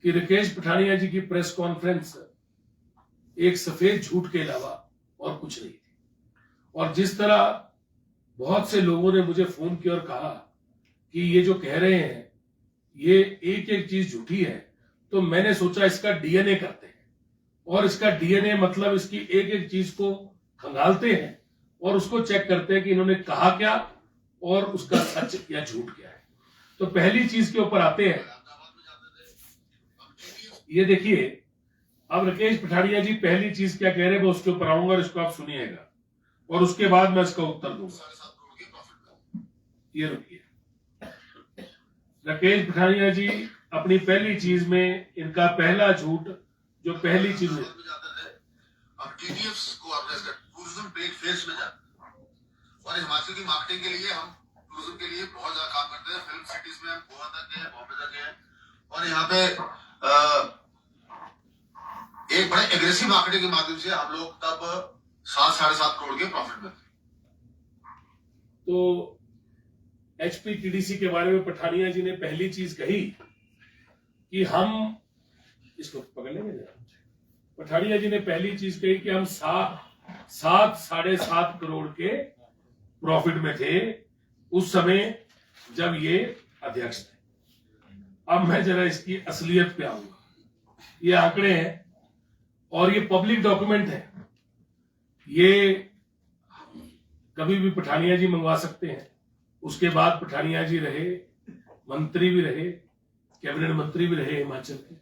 कि राकेश पठानिया जी की प्रेस कॉन्फ्रेंस एक सफेद झूठ के अलावा और कुछ नहीं थी। और जिस तरह बहुत से लोगों ने मुझे फोन किया और कहा कि ये जो कह रहे हैं ये एक एक चीज झूठी है, तो मैंने सोचा इसका डीएनए करते हैं और इसका डीएनए मतलब इसकी एक एक चीज को खंगालते हैं और उसको चेक करते हैं कि इन्होंने कहा क्या और उसका सच या झूठ क्या है। तो पहली चीज के ऊपर आते हैं। ये देखिए, अब राकेश पठानिया जी पहली चीज क्या कह रहे हैं, मैं उसके ऊपर आऊंगा और इसको आप सुनिएगा और उसके बाद मैं इसका उत्तर दूंगा। ये रुकिए, राकेश पठानिया जी अपनी पहली चीज में इनका पहला झूठ जो पहली चीज है, अब टीडीएफ को टूरिज्म पे एक फेज में जाते हैं और हिमाचल की मार्केटिंग के लिए हम टूरिज्म के लिए बहुत ज्यादा काम करते हैं। फिल्म सिटीज में हम गोवा तक गए, बॉम्बे तक गए और यहाँ पे एक बड़े एग्रेसिव मार्केटिंग के माध्यम से हम लोग तब 7-7.5 करोड़ के प्रॉफिट में थे। तो एचपीटीडीसी के बारे में पठानिया जी ने पहली चीज कही कि हम इसको पकड़ लेंगे जरा। पठानिया जी ने पहली चीज कही कि हम 7-7.5 करोड़ के प्रॉफिट में थे उस समय जब ये अध्यक्ष थे। अब मैं जरा इसकी असलियत पे आऊंगा। ये आंकड़े हैं और ये पब्लिक डॉक्यूमेंट है, ये कभी भी पठानिया जी मंगवा सकते हैं। उसके बाद पठानिया जी रहे, मंत्री भी रहे, कैबिनेट मंत्री भी रहे हिमाचल के,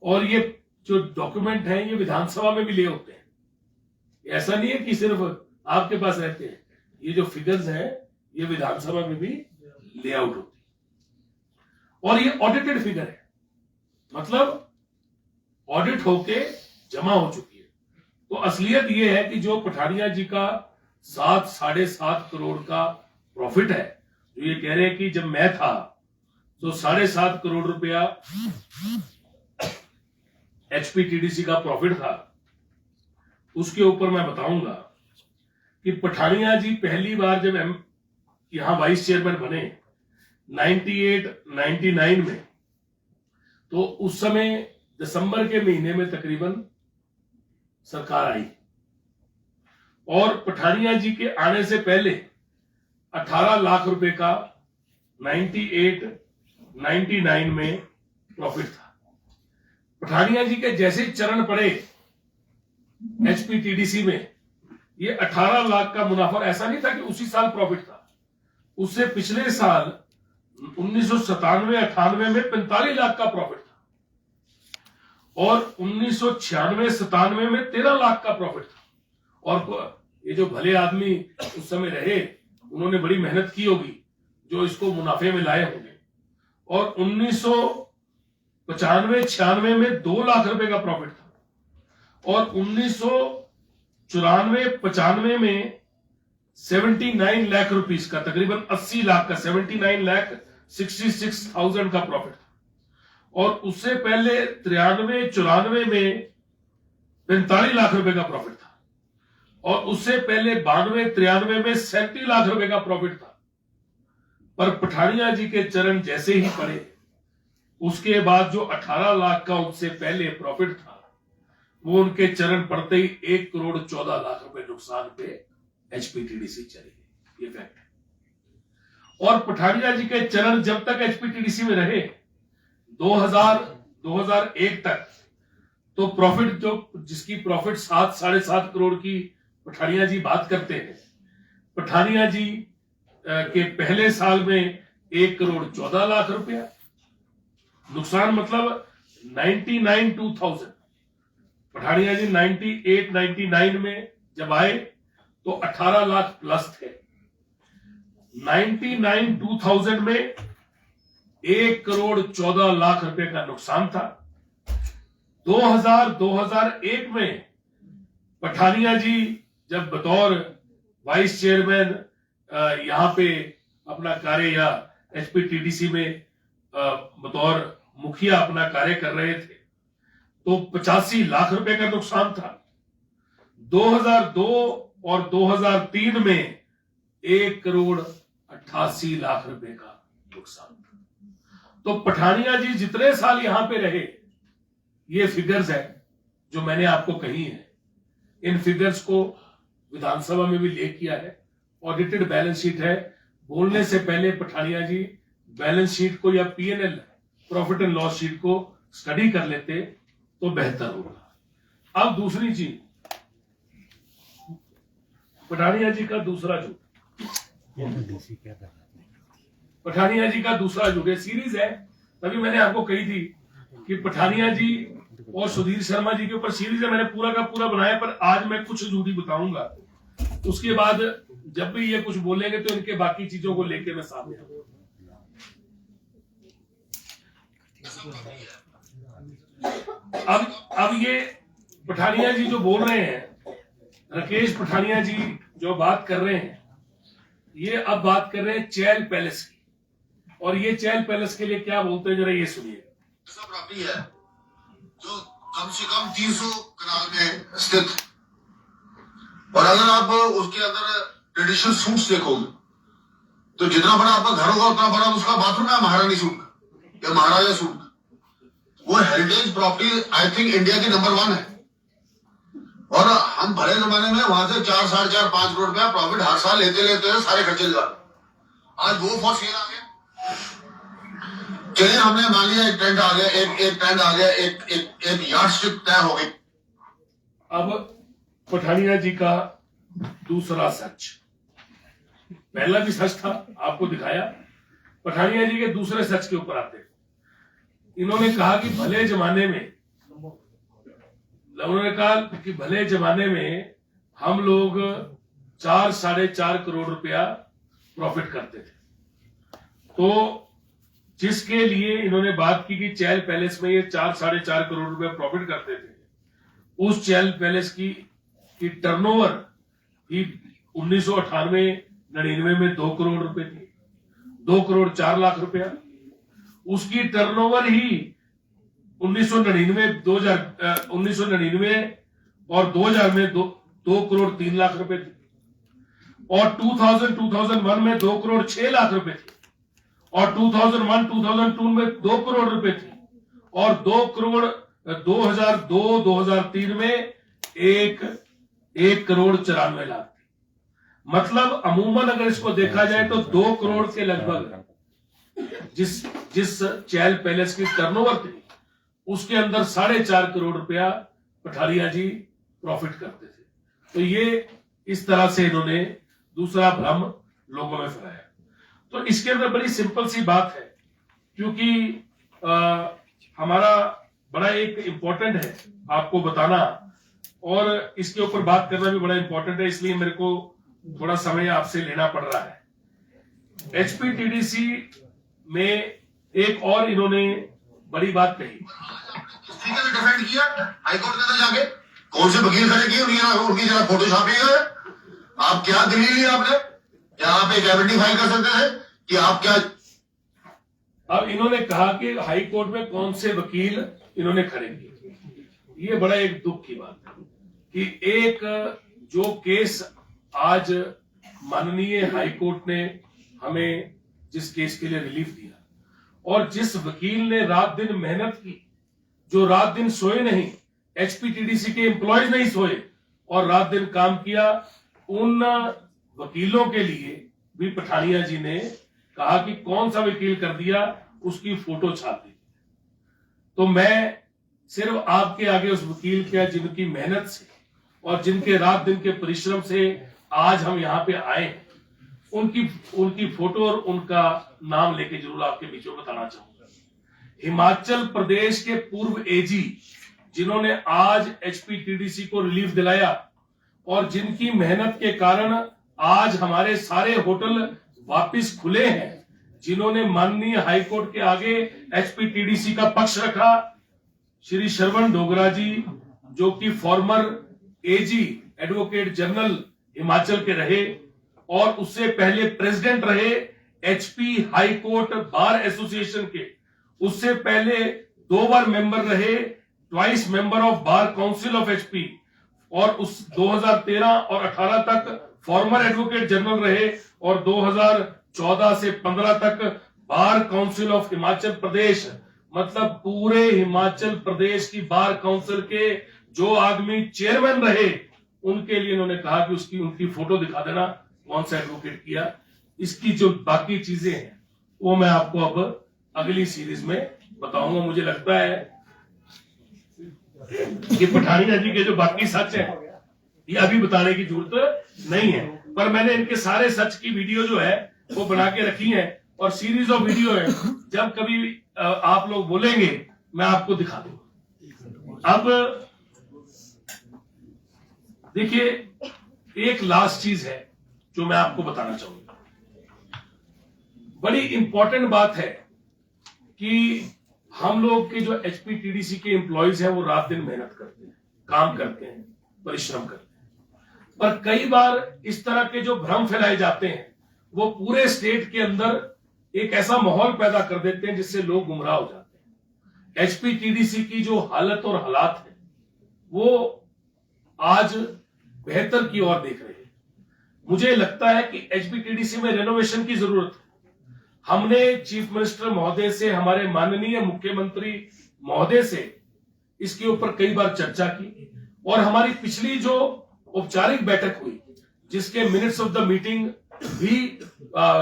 और ये जो डॉक्यूमेंट हैं ये विधानसभा में भी ले होते हैं। ऐसा नहीं है कि सिर्फ आपके पास रहते हैं, ये जो फिगर्स हैं ये विधानसभा में भी ले आउट होती है और ये ऑडिटेड फिगर है, मतलब ऑडिट होके जमा हो चुकी है। तो असलियत ये है कि जो पठानिया जी का 7-7.5 करोड़ का प्रॉफिट है, जो ये कह रहे हैं कि जब मैं था तो 7.5 करोड़ रुपया एचपीटीडीसी का प्रॉफिट था, उसके ऊपर मैं बताऊंगा कि पठानिया जी पहली बार जब यहां वाइस चेयरमैन बने 98-99 में, तो उस समय दिसंबर के महीने में तकरीबन सरकार आई और पठानिया जी के आने से पहले 18 लाख रुपए का 98-99 में प्रॉफिट था। पठानिया जी के जैसे ही चरण पड़े एचपीटीडीसी में, ये 18 लाख का मुनाफा ऐसा नहीं था कि उसी साल प्रॉफिट था, उससे पिछले साल 1997-98 में 45 लाख का प्रॉफिट था और 1996-97 में 13 लाख का प्रॉफिट था। और ये जो भले आदमी उस समय रहे उन्होंने बड़ी मेहनत की होगी जो इसको मुनाफे में लाए होंगे। और 1995-96 में 2 लाख रुपए का प्रॉफिट था और 1994-95 में 79 लाख रुपीस का, तकरीबन 80 लाख का, 79,66,000 का प्रॉफिट था। और उससे पहले 93-94 में 45 लाख रुपए का प्रॉफिट था और उससे पहले 92-93 में 37 लाख रुपए का प्रॉफिट था। पर पठानिया जी के चरण जैसे ही पड़े, उसके बाद जो 18 लाख का उनसे पहले प्रॉफिट था, वो उनके चरण पड़ते ही 1,14,00,000 रुपए नुकसान पे एचपीटीडीसी चली गई। ये फैक्ट है। और पठानिया जी के चरण जब तक एचपीटीडीसी में रहे 2001 तक, तो प्रॉफिट जो जिसकी प्रॉफिट 7-7.5 करोड़ की पठानिया जी बात करते हैं, पठानिया जी के पहले साल में 1,14,00,000 रुपया नुकसान, मतलब 99,200 पठानिया जी 98, 99 में जब आए तो 18 लाख प्लस थे। 99, 2000 में 1 करोड़ 14 लाख रुपए का नुकसान था। 2000, 2001 में पठानिया जी जब बतौर वाइस चेयरमैन यहां पे अपना कार्य या एचपीटीडीसी में बतौर मुखिया अपना कार्य कर रहे थे तो 85 लाख रुपए का नुकसान था। 2002 और 2003 में 1 करोड़ 88 लाख रुपए का नुकसान था। तो पठानिया जी जितने साल यहां पे रहे, ये फिगर्स है जो मैंने आपको कही है, इन फिगर्स को विधानसभा में भी लेख किया है, ऑडिटेड बैलेंस शीट है। बोलने से पहले पठानिया जी बैलेंस शीट को या PNL profit and loss sheet को स्टडी कर लेते तो बेहतर होगा। अब दूसरी चीज, पठानिया जी का दूसरा झूठ, पठानिया जी का दूसरा झूठ, सीरीज है, तभी मैंने आपको कही थी कि पठानिया जी और सुधीर शर्मा जी के ऊपर सीरीज है, मैंने पूरा का पूरा बनाया, पर आज मैं कुछ झूठी बताऊंगा। उसके बाद जब भी ये कुछ बोलेंगे तो इनके बाकी चीजों को लेके मैं सामने आऊंगा। अब ये पठानिया जी जो बोल रहे हैं, राकेश पठानिया जी जो बात कर रहे हैं, ये अब बात कर रहे हैं चैल पैलेस की, और ये चैल पैलेस के लिए क्या बोलते हैं जरा ये सुनिए। प्रॉपर्टी है जो कम से कम 300 कनाल में स्थित, और अगर आप उसके अंदर ट्रेडिशनल सूट्स देखोगे तो जितना बड़ा आपका घर होगा उतना बड़ा उसका बाथरूम है महारानी सूट या महाराजा सूट। वो heritage property I think India की नंबर 1 है, और हम भले जमाने में वहां से 4, 4.5, 5 करोड़ रुपया प्रॉफिट हर साल लेते सारे खर्चे लगा। आज वो फॉर सेल आ गया। चलिए हमने मान लिया एक टेंट आ गया, एक टेंट आ गया, एक यार्ड स्ट्रिप तय हो गई। अब पठानिया जी का दूसरा सच, पहला भी सच था आपको दिखाया, पठानिया जी के दूसरे सच के ऊपर आते। इन्होंने कहा कि भले जमाने में, उन्होंने कहा कि भले जमाने में हम लोग 4, 4.5 करोड़ रुपया प्रॉफिट करते थे। तो जिसके लिए इन्होंने बात की कि चैल पैलेस में ये 4, 4.5 करोड़ रुपया प्रॉफिट करते थे, उस चैल पैलेस की टर्नओवर ही 1998-99 में 2 करोड़ रुपए थी, 2 करोड़ 4 लाख रुपया। उसकी टर्नओवर ही 1999 और 2000 में 2 करोड़ 3 लाख रुपए थी, और 2001 में 2 करोड़ 6 लाख रुपए थी, और 2001-2002 में 2 करोड़ रुपए थी, और 2 करोड़ 2002-2003 में 1 करोड़ 94 लाख थी। मतलब अमूमन अगर इसको देखा जाए तो 2 करोड़ के लगभग जिस चैल पैलेस की टर्नओवर थी, उसके अंदर 4.5 करोड़ रुपया पठानिया जी प्रॉफिट करते थे। तो ये इस तरह से इन्होंने दूसरा भ्रम लोगों में फैलाया। तो इसके अंदर बड़ी सिंपल सी बात है, क्योंकि हमारा बड़ा एक इंपॉर्टेंट है आपको बताना, और इसके ऊपर बात करना भी बड़ा इंपॉर्टेंट है, इसलिए मेरे को थोड़ा समय आपसे लेना पड़ रहा है। एचपीटीडीसी में एक और इन्होंने बड़ी बात कही, डिफेंड किया हाईकोर्ट के अंदर जाके, कौन से वकील खड़े किए उनकी जरा फोटो छापी है। आप क्या दलील ली आपने, क्या आप एक एविडेंस फाइल कर सकते थे कि आप क्या? अब इन्होंने कहा कि हाई कोर्ट में कौन से वकील इन्होंने खड़े किए। ये बड़ा एक दुख की बात है कि एक जो केस आज माननीय हाई कोर्ट ने हमें जिस केस के लिए रिलीफ दिया, और जिस वकील ने रात दिन मेहनत की, जो रात दिन सोए नहीं, एचपीटीडीसी के एम्प्लॉयज नहीं सोए और रात दिन काम किया, उन वकीलों के लिए भी पठानिया जी ने कहा कि कौन सा वकील कर दिया, उसकी फोटो छाप दी। तो मैं सिर्फ आपके आगे उस वकील के जिनकी मेहनत से और जिनके रात दिन के परिश्रम से आज हम यहाँ पे आए, उनकी फोटो और उनका नाम लेके जरूर आपके बीच में बताना चाहूंगा। हिमाचल प्रदेश के पूर्व एजी जिन्होंने आज एचपीटीडीसी को रिलीफ दिलाया और जिनकी मेहनत के कारण आज हमारे सारे होटल वापस खुले हैं, जिन्होंने माननीय हाईकोर्ट के आगे एचपीटीडीसी का पक्ष रखा, श्री श्रवण डोगरा जी, जो कि फॉर्मर एजी एडवोकेट जनरल हिमाचल के रहे और उससे पहले प्रेसिडेंट रहे HP high court bar association के, उससे पहले 2 बार मेंबर रहे, twice member of bar council of HP, और उस 2013 और 18 तक फॉर्मर एडवोकेट जनरल रहे और 2014 से 15 तक बार काउंसिल ऑफ हिमाचल प्रदेश, मतलब पूरे हिमाचल प्रदेश की बार काउंसिल के जो आदमी चेयरमैन रहे, उनके लिए इन्होंने कहा कि उनकी फोटो दिखा देना, कौन सा एडवोकेट किया। इसकी जो बाकी चीजें हैं वो मैं आपको अब अगली सीरीज में बताऊंगा। मुझे लगता है कि पठानिया जी के जो बाकी सच है ये अभी बताने की जरूरत नहीं है, पर मैंने इनके सारे सच की वीडियो जो है वो बना के रखी है और सीरीज ऑफ वीडियो है, जब कभी आप लोग बोलेंगे मैं आपको दिखा दूंगा। अब देखिए, एक लास्ट चीज है जो मैं आपको बताना चाहूंगा। बड़ी इंपॉर्टेंट बात है कि हम लोग के जो एचपीटीडीसी के एम्प्लॉइज हैं वो रात दिन मेहनत करते हैं, काम करते हैं, परिश्रम करते हैं, पर कई बार इस तरह के जो भ्रम फैलाए जाते हैं वो पूरे स्टेट के अंदर एक ऐसा माहौल पैदा कर देते हैं जिससे लोग गुमराह हो जाते हैं। एचपीटीडीसी की जो हालत और हालात है वो आज बेहतर की ओर देख रहे हैं। मुझे लगता है कि एचपीटीडीसी में रेनोवेशन की जरूरत है। हमने चीफ मिनिस्टर महोदय से, हमारे माननीय मुख्यमंत्री महोदय से इसके ऊपर कई बार चर्चा की और हमारी पिछली जो औपचारिक बैठक हुई, जिसके मिनट्स ऑफ द मीटिंग भी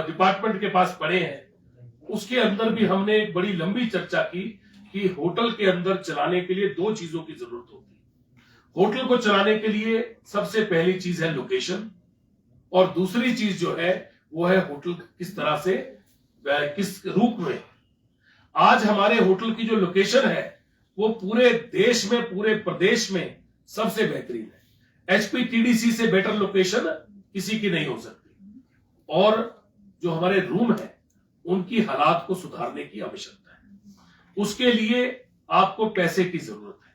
डिपार्टमेंट के पास पड़े हैं, उसके अंदर भी हमने एक बड़ी लंबी चर्चा की कि होटल के अंदर चलाने के लिए 2 चीजों की जरूरत होती है। होटल को चलाने के लिए सबसे पहली चीज है लोकेशन और दूसरी चीज जो है वो है होटल किस तरह से, किस रूप में। आज हमारे होटल की जो लोकेशन है वो पूरे देश में, पूरे प्रदेश में सबसे बेहतरीन है। एचपीटीडीसी से बेटर लोकेशन किसी की नहीं हो सकती और जो हमारे रूम है उनकी हालात को सुधारने की आवश्यकता है। उसके लिए आपको पैसे की जरूरत है।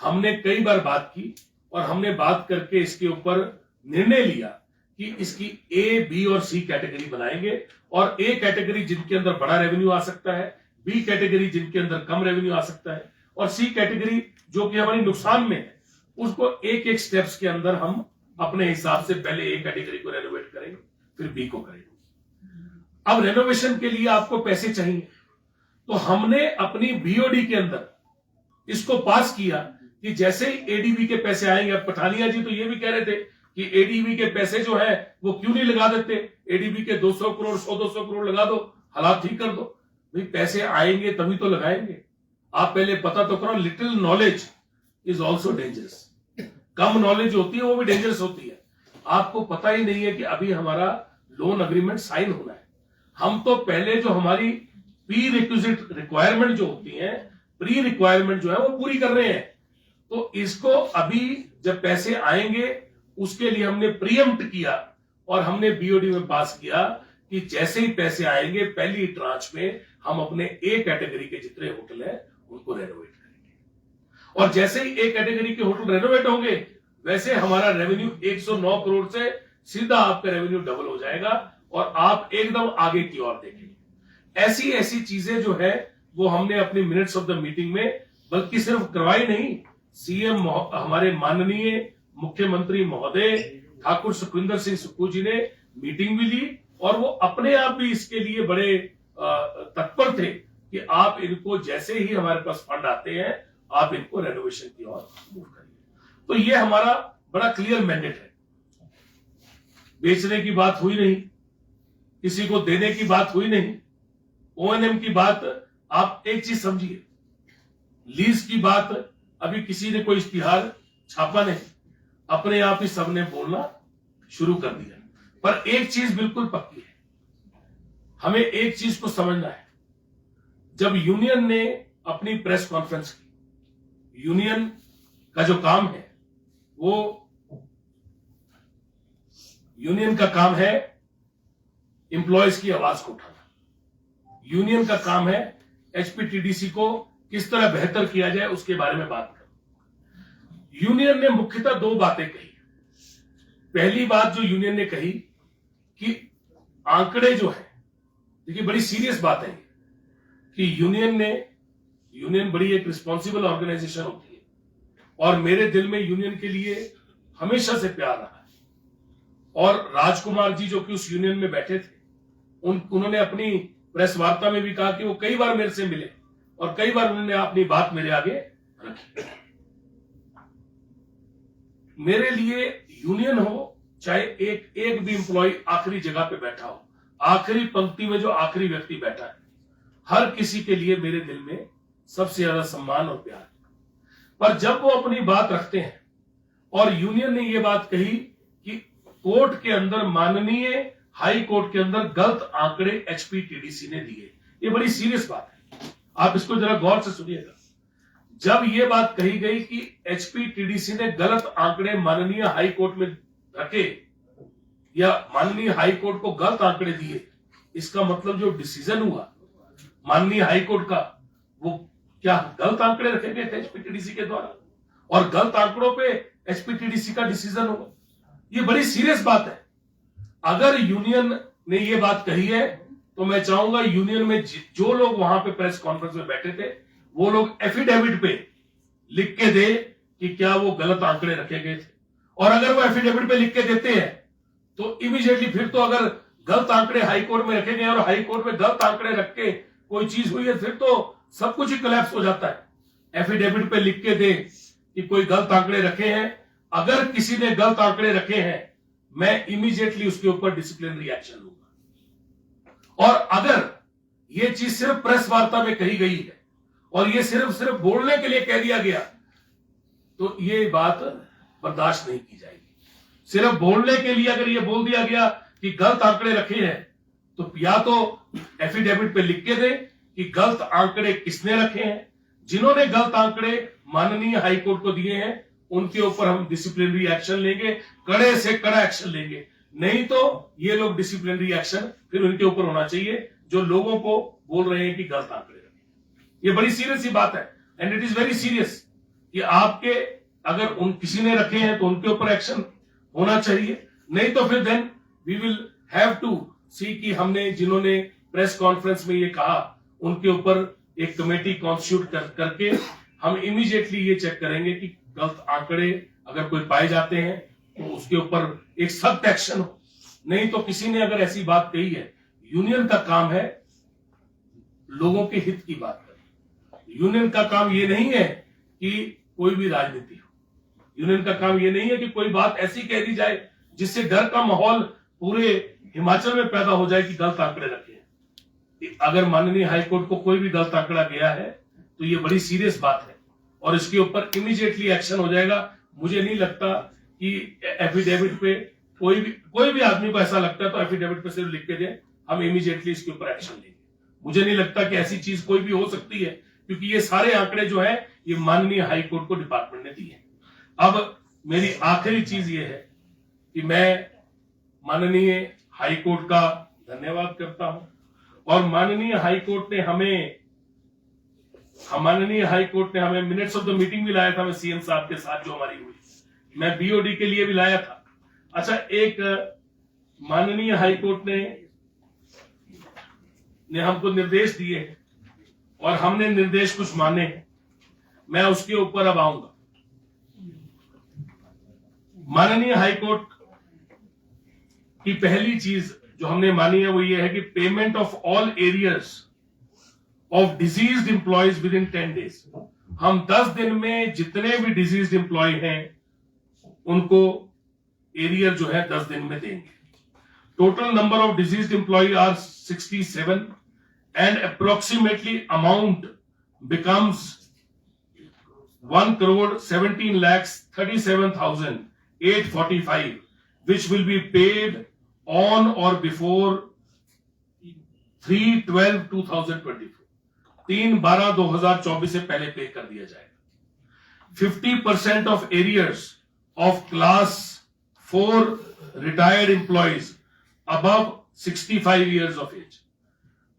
हमने कई बार बात की और हमने बात करके इसके ऊपर निर्णय लिया कि इसकी ए, बी और सी कैटेगरी बनाएंगे और ए कैटेगरी जिनके अंदर बड़ा रेवेन्यू आ सकता है, बी कैटेगरी जिनके अंदर कम रेवेन्यू आ सकता है और सी कैटेगरी जो कि हमारी नुकसान में है, उसको एक एक स्टेप्स के अंदर हम अपने हिसाब से पहले ए कैटेगरी को रेनोवेट करेंगे, फिर बी को करेंगे। अब रेनोवेशन के लिए आपको पैसे चाहिए, तो हमने अपनी बीओडी के अंदर इसको पास किया कि जैसे ही एडीबी के पैसे आएंगे। अब पठानिया जी तो ये भी कह रहे थे कि एडीबी के पैसे जो है वो क्यों नहीं लगा देते, एडीबी के 200 करोड़ 100-200 करोड़ लगा दो, हालात ठीक कर दो। भाई पैसे आएंगे तभी तो लगाएंगे, आप पहले पता तो करो। Little knowledge is also dangerous, come knowledge होती है वो भी डेंजरस होती है। आपको पता ही नहीं है कि अभी हमारा लोन अग्रीमेंट साइन होना है। हम तो पहले जो हमारी प्री रिक्विजिट रिक्वायरमेंट जो होती है, प्री रिक्वायरमेंट जो है वो पूरी कर रहे हैं। तो इसको अभी जब पैसे आएंगे उसके लिए हमने प्रीएम्प्ट किया और हमने बीओडी में पास किया कि जैसे ही पैसे आएंगे पहली ट्रांच में हम अपने ए कैटेगरी के जितने होटल हैं उनको रेनोवेट करेंगे और जैसे ही ए कैटेगरी के होटल रेनोवेट होंगे वैसे हमारा रेवेन्यू 109 करोड़ से सीधा आपका रेवेन्यू डबल हो जाएगा और आप एकदम आगे की ओर देखेंगे। ऐसी ऐसी चीजें जो है वो हमने अपनी मिनट्स ऑफ द मीटिंग में बल्कि सिर्फ करवाई नहीं, सीएम हमारे माननीय मुख्यमंत्री महोदय ठाकुर सुखविंदर सिंह सुक्खू जी ने मीटिंग भी ली और वो अपने आप भी इसके लिए बड़े तत्पर थे कि आप इनको जैसे ही हमारे पास फंड आते हैं आप इनको रेनोवेशन की ओर मूव करिए। तो ये हमारा बड़ा क्लियर मैंडेट है। बेचने की बात हुई नहीं, किसी को देने की बात हुई नहीं, ओएनएम की बात। आप एक चीज समझिए, लीज की बात अभी किसी ने कोई इश्तिहार छापा नहीं, अपने आप ही सबने बोलना शुरू कर दिया। पर एक चीज बिल्कुल पक्की है, हमें एक चीज को समझना है। जब यूनियन ने अपनी प्रेस कॉन्फ्रेंस की यूनियन का जो काम है वो यूनियन का काम है एम्प्लॉयज की आवाज को उठाना। यूनियन का काम है एचपीटीडीसी को किस तरह बेहतर किया जाए उसके बारे में बात करना। यूनियन ने मुख्यतः दो बातें कही। पहली बात जो यूनियन ने कही कि आंकड़े जो है, देखिए बड़ी सीरियस बात है कि यूनियन बड़ी एक रिस्पॉन्सिबल ऑर्गेनाइजेशन होती है और मेरे दिल में यूनियन के लिए हमेशा से प्यार रहा है। और राजकुमार जी जो कि उस यूनियन में बैठे थे, उन्होंने अपनी प्रेस वार्ता में भी कहा कि वो कई बार मेरे से मिले और कई बार उन्होंने अपनी बात मेरे आगे रखी। मेरे लिए यूनियन हो चाहे एक भी एम्प्लॉय आखिरी जगह पे बैठा हो, आखिरी पंक्ति में जो आखिरी व्यक्ति बैठा है, हर किसी के लिए मेरे दिल में सबसे ज्यादा सम्मान और प्यार। पर जब वो अपनी बात रखते हैं और यूनियन ने ये बात कही कि कोर्ट के अंदर, माननीय हाई कोर्ट के अंदर गलत आंकड़े एचपीटीडीसी ने दिए, ये बड़ी सीरियस बात है, आप इसको जरा गौर से सुनिएगा। जब ये बात कही गई कि एचपीटीडीसी ने गलत आंकड़े माननीय हाई कोर्ट में रखे या माननीय हाई कोर्ट को गलत आंकड़े दिए, इसका मतलब जो डिसीजन हुआ माननीय हाई कोर्ट का, वो क्या गलत आंकड़े रखे गए थे एचपीटीडीसी के द्वारा और गलत आंकड़ों पे एचपीटीडीसी का डिसीजन हुआ। ये बड़ी सीरियस बात है। अगर यूनियन ने ये बात कही है तो मैं चाहूंगा यूनियन में जो लोग वहां पे प्रेस कॉन्फ्रेंस में बैठे थे वो लोग एफिडेविट पे लिख के दे कि क्या वो गलत आंकड़े रखे गए थे। और अगर वो एफिडेविट पे लिख के देते हैं तो इमीडिएटली फिर तो अगर गलत आंकड़े हाई कोर्ट में रखे गए और हाई कोर्ट में गलत आंकड़े रख के कोई चीज हुई है, फिर तो सब कुछ ही कोलैप्स हो जाता है। एफिडेविट पे लिख के दे कि कोई गलत आंकड़े रखे हैं, अगर किसी ने गलत आंकड़े रखे हैं मैं इमीडिएटली उसके ऊपर डिसिप्लिनरी एक्शन लूंगा। और अगर ये चीज सिर्फ प्रेस वार्ता में कही गई है और ये सिर्फ बोलने के लिए कह दिया गया तो ये बात बर्दाश्त नहीं की जाएगी। सिर्फ बोलने के लिए अगर ये बोल दिया गया कि गलत आंकड़े रखे हैं तो या तो एफिडेविट पे लिख के दे कि गलत आंकड़े किसने रखे हैं, जिन्होंने गलत आंकड़े माननीय हाई कोर्ट को दिए हैं उनके ऊपर हम डिसिप्लिनरी एक्शन लेंगे, कड़े से कड़ा एक्शन लेंगे। नहीं तो ये लोग डिसिप्लिनरी एक्शन फिर उनके ऊपर होना चाहिए जो लोगों को बोल रहे हैं कि गलत आंकड़े रखे। ये बड़ी सीरियस सी बात है and it is very serious कि आपके अगर किसी ने रखे हैं तो उनके ऊपर एक्शन होना चाहिए। नहीं तो फिर then we will have to see कि हमने जिन्होंने प्रेस कॉन्फ्रेंस में ये कहा उनके ऊपर एक कमेटी कॉन्स्टिट्यूट करके हम इमीडिएटली ये चेक करेंगे कि गलत आंकड़े अगर कोई पाए जाते हैं तो उसके ऊपर एक सख्त एक्शन हो। नहीं तो किसी ने अगर ऐसी बात कही है, यूनियन का काम है लोगों के हित की बात करना। यूनियन का काम ये नहीं है कि कोई भी राजनीति हो। यूनियन का काम ये नहीं है कि कोई बात ऐसी कह दी जाए जिससे डर का माहौल पूरे हिमाचल में पैदा हो जाए कि गलत आंकड़े रखे हैं। अगर माननीय हाईकोर्ट को कोई भी गलत आंकड़ा गया है तो ये बड़ी सीरियस बात है और इसके ऊपर इमीडिएटली एक्शन हो जाएगा। मुझे नहीं लगता कि एफिडेविट पे कोई भी आदमी को ऐसा लगता है तो एफिडेविट पे सिर्फ लिख के दे, हम इमीडिएटली इसके ऊपर एक्शन लेंगे। मुझे नहीं लगता कि ऐसी चीज कोई भी हो सकती है क्योंकि ये सारे आंकड़े जो है ये माननीय हाई कोर्ट को डिपार्टमेंट ने दिए। अब मेरी आखिरी चीज ये है कि मैं माननीय हाई कोर्ट का धन्यवाद करता हूं और माननीय हाई कोर्ट ने हमें मिनट्स ऑफ द मीटिंग भी लाया था, मैं सीएम साहब के साथ जो हमारी हुई, मैं बीओडी के लिए भी लाया था। अच्छा, एक माननीय हाई कोर्ट ने हमको निर्देश दिए और हमने निर्देश कुछ माने, मैं उसके ऊपर अब आऊंगा। माननीय हाई कोर्ट की पहली चीज जो हमने मानी है वो ये है कि payment of all arrears of diseased employees with in 10 days। हम 10 दिन में जितने भी डिजीज्ड एम्प्लॉय हैं उनको एरियर जो है 10 दिन में देंगे। Total number of deceased employ are 67 and approximately amount becomes 1,17,37,845 which will be paid on or before 3/12/2024। 3/12/2024 से पहले पे कर दिया जाएगा। 50% of arrears of class 4 retired employees above 65 years of age.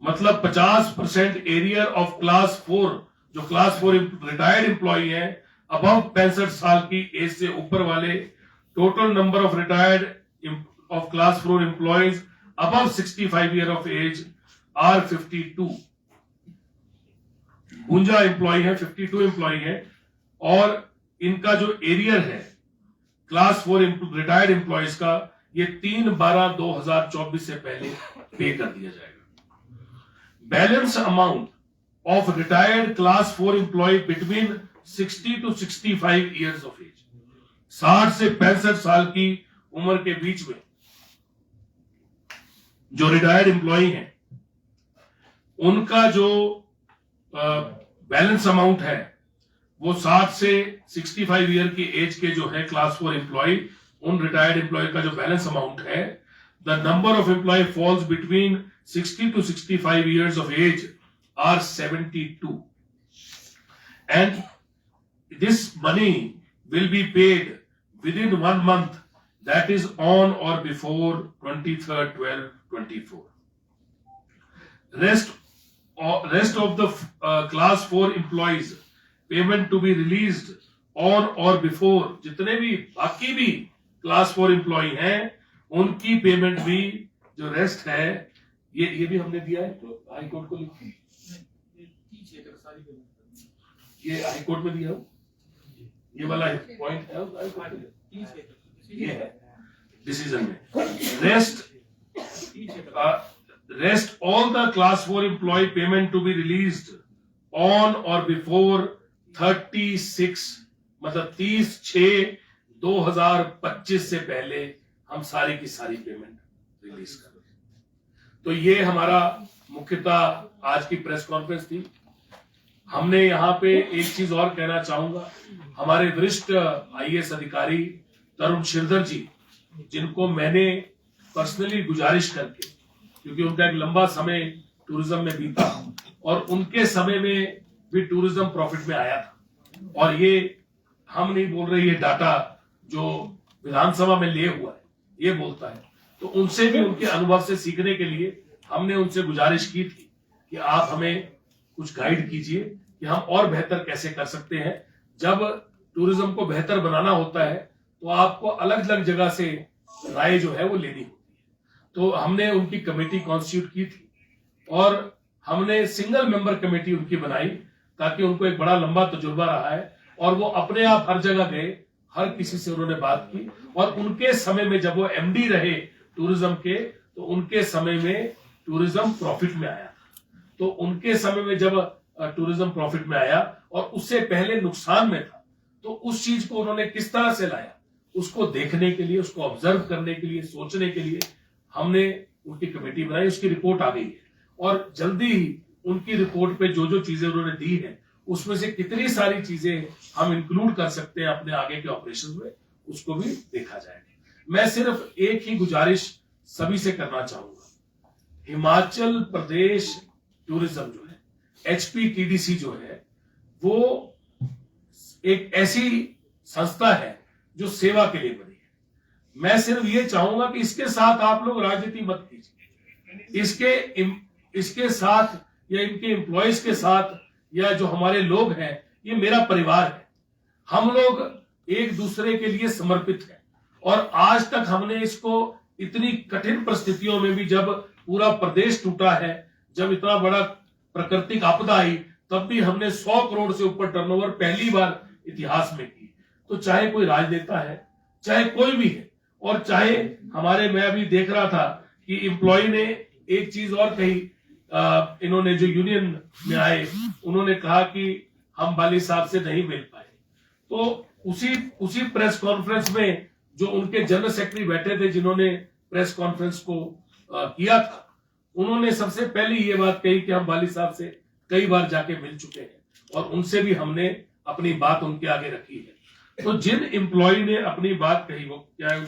मतलब 50% एरियर ऑफ क्लास 4, जो क्लास 4 रिटायर्ड एम्प्लॉई है, above 65 साल की एज से ऊपर वाले, total number of retired of class 4 employees above 65 year of age are 52. गुंजा एम्प्लॉय है, 52 एम्प्लॉय है, और इनका जो एरियर है क्लास 4 रिटायर्ड एम्प्लॉयज का, ये 3/12/2024 से पहले पे कर दिया जाएगा. Balance amount of retired class 4 employ between 60 to 65 years of age, 60 से 65 साल की उम्र के बीच में जो रिटायर्ड एम्प्लॉय हैं, उनका जो बैलेंस अमाउंट है वो 60 से 65 ईयर की एज के जो है क्लास 4 एम्प्लॉय, उन रिटायर्ड एम्प्लॉय का जो बैलेंस अमाउंट है, the number of employ falls between 60 to 65 years of age are 72, and this money will be paid within 1 month, that is on or before 23rd 12/24. Rest of the class 4 employees payment to be released on or before, जितने भी बाकी भी class 4 employ हैं, उनकी payment भी जो rest है, ये भी हमने दिया है, तो हाई कोर्ट को लिखी, ये हाई कोर्ट में दिया हो, ये वाला पॉइंट है, ये है डिसीजन में. Rest all the class 4 employ payment to be released on और बिफोर 36, मतलब 30/6/2025 से पहले हम सारी की सारी पेमेंट रिलीज कर. तो ये हमारा मुख्यतः आज की प्रेस कॉन्फ्रेंस थी. हमने यहाँ पे एक चीज और कहना चाहूंगा, हमारे वरिष्ठ आईएएस अधिकारी तरुण श्रीधर जी, जिनको मैंने पर्सनली गुजारिश करके, क्योंकि उनका एक लंबा समय टूरिज्म में बीता और उनके समय में भी टूरिज्म प्रॉफिट में आया था, और ये हम नहीं बोल रहे, ये डाटा जो विधानसभा में ले हुआ है ये बोलता है. तो उनसे भी, उनके अनुभव से सीखने के लिए हमने उनसे गुजारिश की थी कि आप हमें कुछ गाइड कीजिए कि हम और बेहतर कैसे कर सकते हैं. जब टूरिज्म को बेहतर बनाना होता है तो आपको अलग अलग जगह से राय जो है वो लेनी होती है. तो हमने उनकी कमेटी कॉन्स्टिट्यूट की थी और हमने सिंगल मेंबर कमेटी उनकी बनाई, ताकि उनको एक बड़ा लंबा तजुर्बा रहा है और वो अपने आप हर जगह गए, हर किसी से उन्होंने बात की. और उनके समय में जब वो एमडी रहे टूरिज्म के, तो उनके समय में टूरिज्म प्रॉफिट में आया. तो उनके समय में जब टूरिज्म प्रॉफिट में आया और उससे पहले नुकसान में था, तो उस चीज को उन्होंने किस तरह से लाया, उसको देखने के लिए, उसको ऑब्जर्व करने के लिए, सोचने के लिए हमने उनकी कमेटी बनाई. उसकी रिपोर्ट आ गई है और जल्दी ही उनकी रिपोर्ट पे जो जो चीजें उन्होंने दी है, उसमें से कितनी सारी चीजें हम इंक्लूड कर सकते हैं अपने आगे के ऑपरेशन में, उसको भी देखा जाएगा. मैं सिर्फ एक ही गुजारिश सभी से करना चाहूंगा, हिमाचल प्रदेश टूरिज्म जो है, HPTDC जो है, वो एक ऐसी संस्था है जो सेवा के लिए बनी है. मैं सिर्फ ये चाहूंगा कि इसके साथ आप लोग राजनीति मत कीजिए. इसके साथ या इनके एम्प्लॉयज के साथ या जो हमारे लोग हैं, ये मेरा परिवार है. हम लोग एक दूसरे के लिए समर्पित हैं और आज तक हमने इसको इतनी कठिन परिस्थितियों में भी, जब पूरा प्रदेश टूटा है, जब इतना बड़ा प्राकृतिक आपदा आई, तब भी हमने 100 करोड़ से ऊपर टर्नओवर पहली बार इतिहास में की. तो चाहे कोई राजनेता है, चाहे कोई भी है, और चाहे हमारे, मैं अभी देख रहा था कि एम्प्लॉय ने एक चीज और कही, इन्होंने जो यूनियन में आए, उन्होंने कहा कि हम वाली साहब से नहीं मिल पाए. तो उसी प्रेस कॉन्फ्रेंस में जो उनके जनरल सेक्रेटरी बैठे थे, जिन्होंने प्रेस कॉन्फ्रेंस को किया था, उन्होंने सबसे पहले ये बात कही कि हम वाली साहब से कई बार जाके मिल चुके हैं और उनसे भी हमने अपनी बात उनके आगे रखी है. तो जिन एम्प्लॉय ने अपनी बात कही, वो क्या है,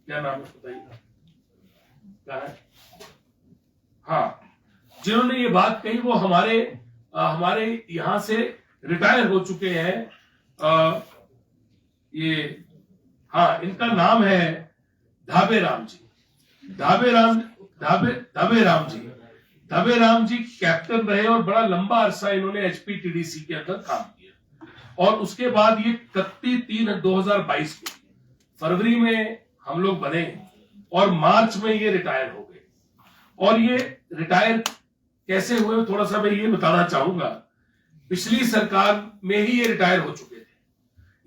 क्या नाम है बताइए, क्या है, हाँ, जिन्होंने ये बात कही वो हमारे यहाँ से रिटायर हो चुके हैं। ये हाँ, इनका नाम है धाबे राम जी। धाबे राम जी कैप्टन रहे और बड़ा लंबा अरसा इन्होंने एचपीटीडीसी के अंदर काम किया। और उसके बाद ये 31/3/2022 को फरवरी में हम लोग बने और मार्च में ये रिटायर हो गए। और ये रिटायर कैसे हुए, थोड़ा सा मैं ये बताना चाहूंगा। पिछली सरकार में ही ये रिटायर हो चुके थे।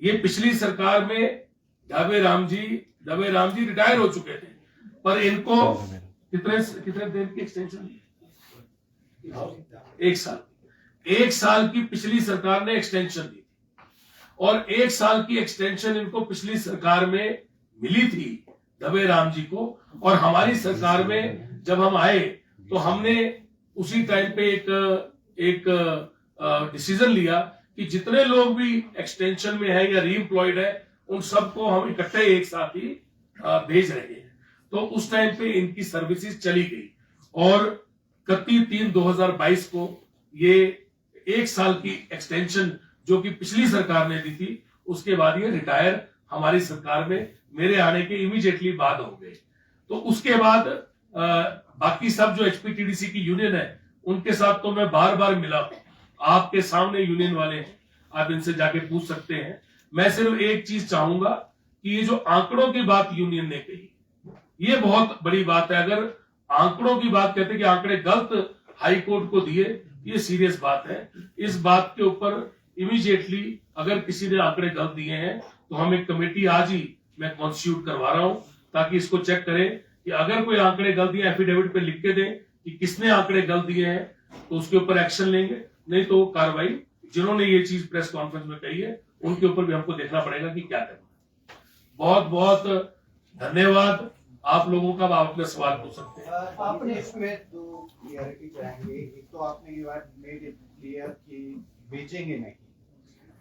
ये पिछली सरकार में धाबे राम जी रिटायर हो चुके थे, पर इनको कितने देर की एक्सटेंशन दी? 1 साल की पिछली सरकार ने एक्सटेंशन दी थी। और 1 साल की एक्सटेंशन इनको पिछली सरकार में मिली थी दबे राम जी को। और हमारी सरकार में जब हम आए तो हमने उसी टाइम पे एक डिसीजन लिया कि जितने लोग भी एक्सटेंशन में है या रीएम्प्लॉयड है उन सबको हम इकट्ठे एक साथ ही भेज रहे हैं। तो उस टाइम पे इनकी सर्विसेज चली गई और 31/3/2022 को ये 1 साल की एक्सटेंशन जो कि पिछली सरकार ने दी थी, उसके बाद ये रिटायर हमारी सरकार में मेरे आने के इमीडिएटली बाद हो गए। तो उसके बाद बाकी सब जो एचपीटीडीसी की यूनियन है उनके साथ तो मैं बार बार मिला हूं। आपके सामने यूनियन वाले हैं, आप इनसे जाके पूछ सकते हैं। मैं सिर्फ एक चीज चाहूंगा कि ये जो आंकड़ों की बात यूनियन ने कही, ये बहुत बड़ी बात है। अगर आंकड़ों की बात कहते कि आंकड़े गलत हाई कोर्ट को दिए, ये सीरियस बात है। इस बात के ऊपर इमीडिएटली अगर किसी ने आंकड़े गलत दिए हैं तो हम एक कमेटी आज ही मैं कॉन्स्टिट्यूट करवा रहा हूं ताकि इसको चेक करें कि अगर कोई आंकड़े गलत दिए एफिडेविट पे लिख के दें कि किसने आंकड़े गलत दिए हैं, तो उसके ऊपर एक्शन लेंगे। नहीं तो कार्रवाई, जिन्होंने ये चीज प्रेस कॉन्फ्रेंस में कही है उनके ऊपर भी हमको देखना पड़ेगा कि क्या करना। बहुत बहुत धन्यवाद आप लोगों का। आप अपने सवाल पूछ सकते हैं। आपने इसमें दो क्लियरिटी चाहेंगे। एक तो आपने ये बात मेड इट क्लियर कि बेचेंगे नहीं।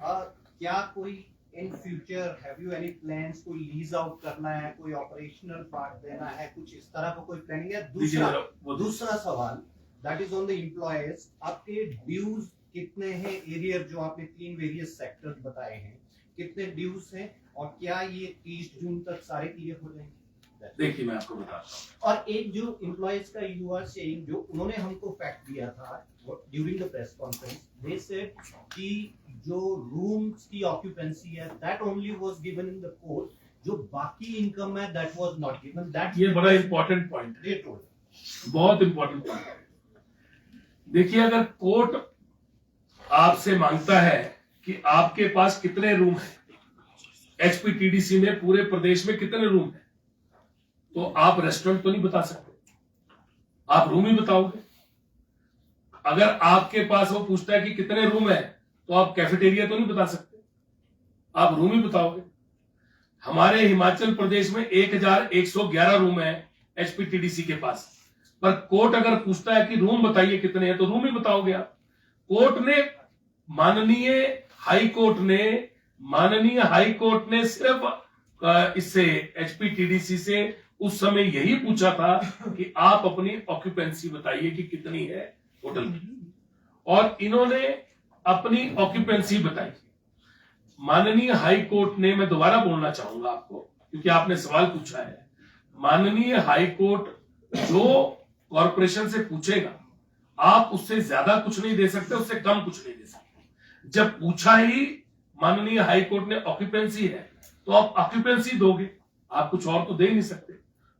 क्या कोई in future have you any plans, कोई लीज आउट करना है, कोई ऑपरेशनल पार्ट देना है, कुछ इस तरह का कोई प्लानिंग है? दूसरा सवाल that is on the employers. आपके ड्यूज कितने हैं एरियर, जो आपने 3 वेरियस सेक्टर्स बताए हैं, कितने ड्यूज हैं और क्या ये 30 जून तक सारे क्लियर हो जाएंगे? देखिए मैं आपको बताता हूँ। और एक जो एम्प्लॉयज का यू आर सेइंग, जो उन्होंने हमको फैक्ट दिया था during the press conference, they said कि जो रूम्स की ऑक्यूपेंसी है that only was given in the court, जो बाकी इनकम है that was not given. That ये बड़ा इंपॉर्टेंट पॉइंट है, बहुत इंपॉर्टेंट पॉइंट है। देखिए, अगर कोर्ट आपसे मांगता है कि आपके पास कितने रूम है एचपीटीडीसी में, पूरे प्रदेश में कितने रूम है, तो आप रेस्टोरेंट तो नहीं बता सकते, आप रूम ही बताओगे। अगर आपके पास वो पूछता है कि कितने रूम है तो आप कैफेटेरिया तो नहीं बता सकते, आप रूम ही बताओगे। हमारे हिमाचल प्रदेश में 1111 रूम है एचपीटीडीसी के पास, पर कोर्ट अगर पूछता है कि रूम बताइए कितने हैं तो रूम ही बताओगे आप। कोर्ट ने, माननीय हाई कोर्ट ने सिर्फ इससे एचपीटीडीसी से उस समय यही पूछा था कि आप अपनी ऑक्यूपेंसी बताइए कि कितनी है होटल की, और इन्होंने अपनी ऑक्यूपेंसी बताई। माननीय हाई कोर्ट ने, मैं दोबारा बोलना चाहूंगा आपको क्योंकि आपने सवाल पूछा है, माननीय हाई कोर्ट जो कॉरपोरेशन से पूछेगा आप उससे ज्यादा कुछ नहीं दे सकते, उससे कम कुछ नहीं दे सकते। जब पूछा ही माननीय हाई कोर्ट ने ऑक्यूपेंसी है तो आप ऑक्यूपेंसी दोगे, आप कुछ और तो दे ही नहीं सकते।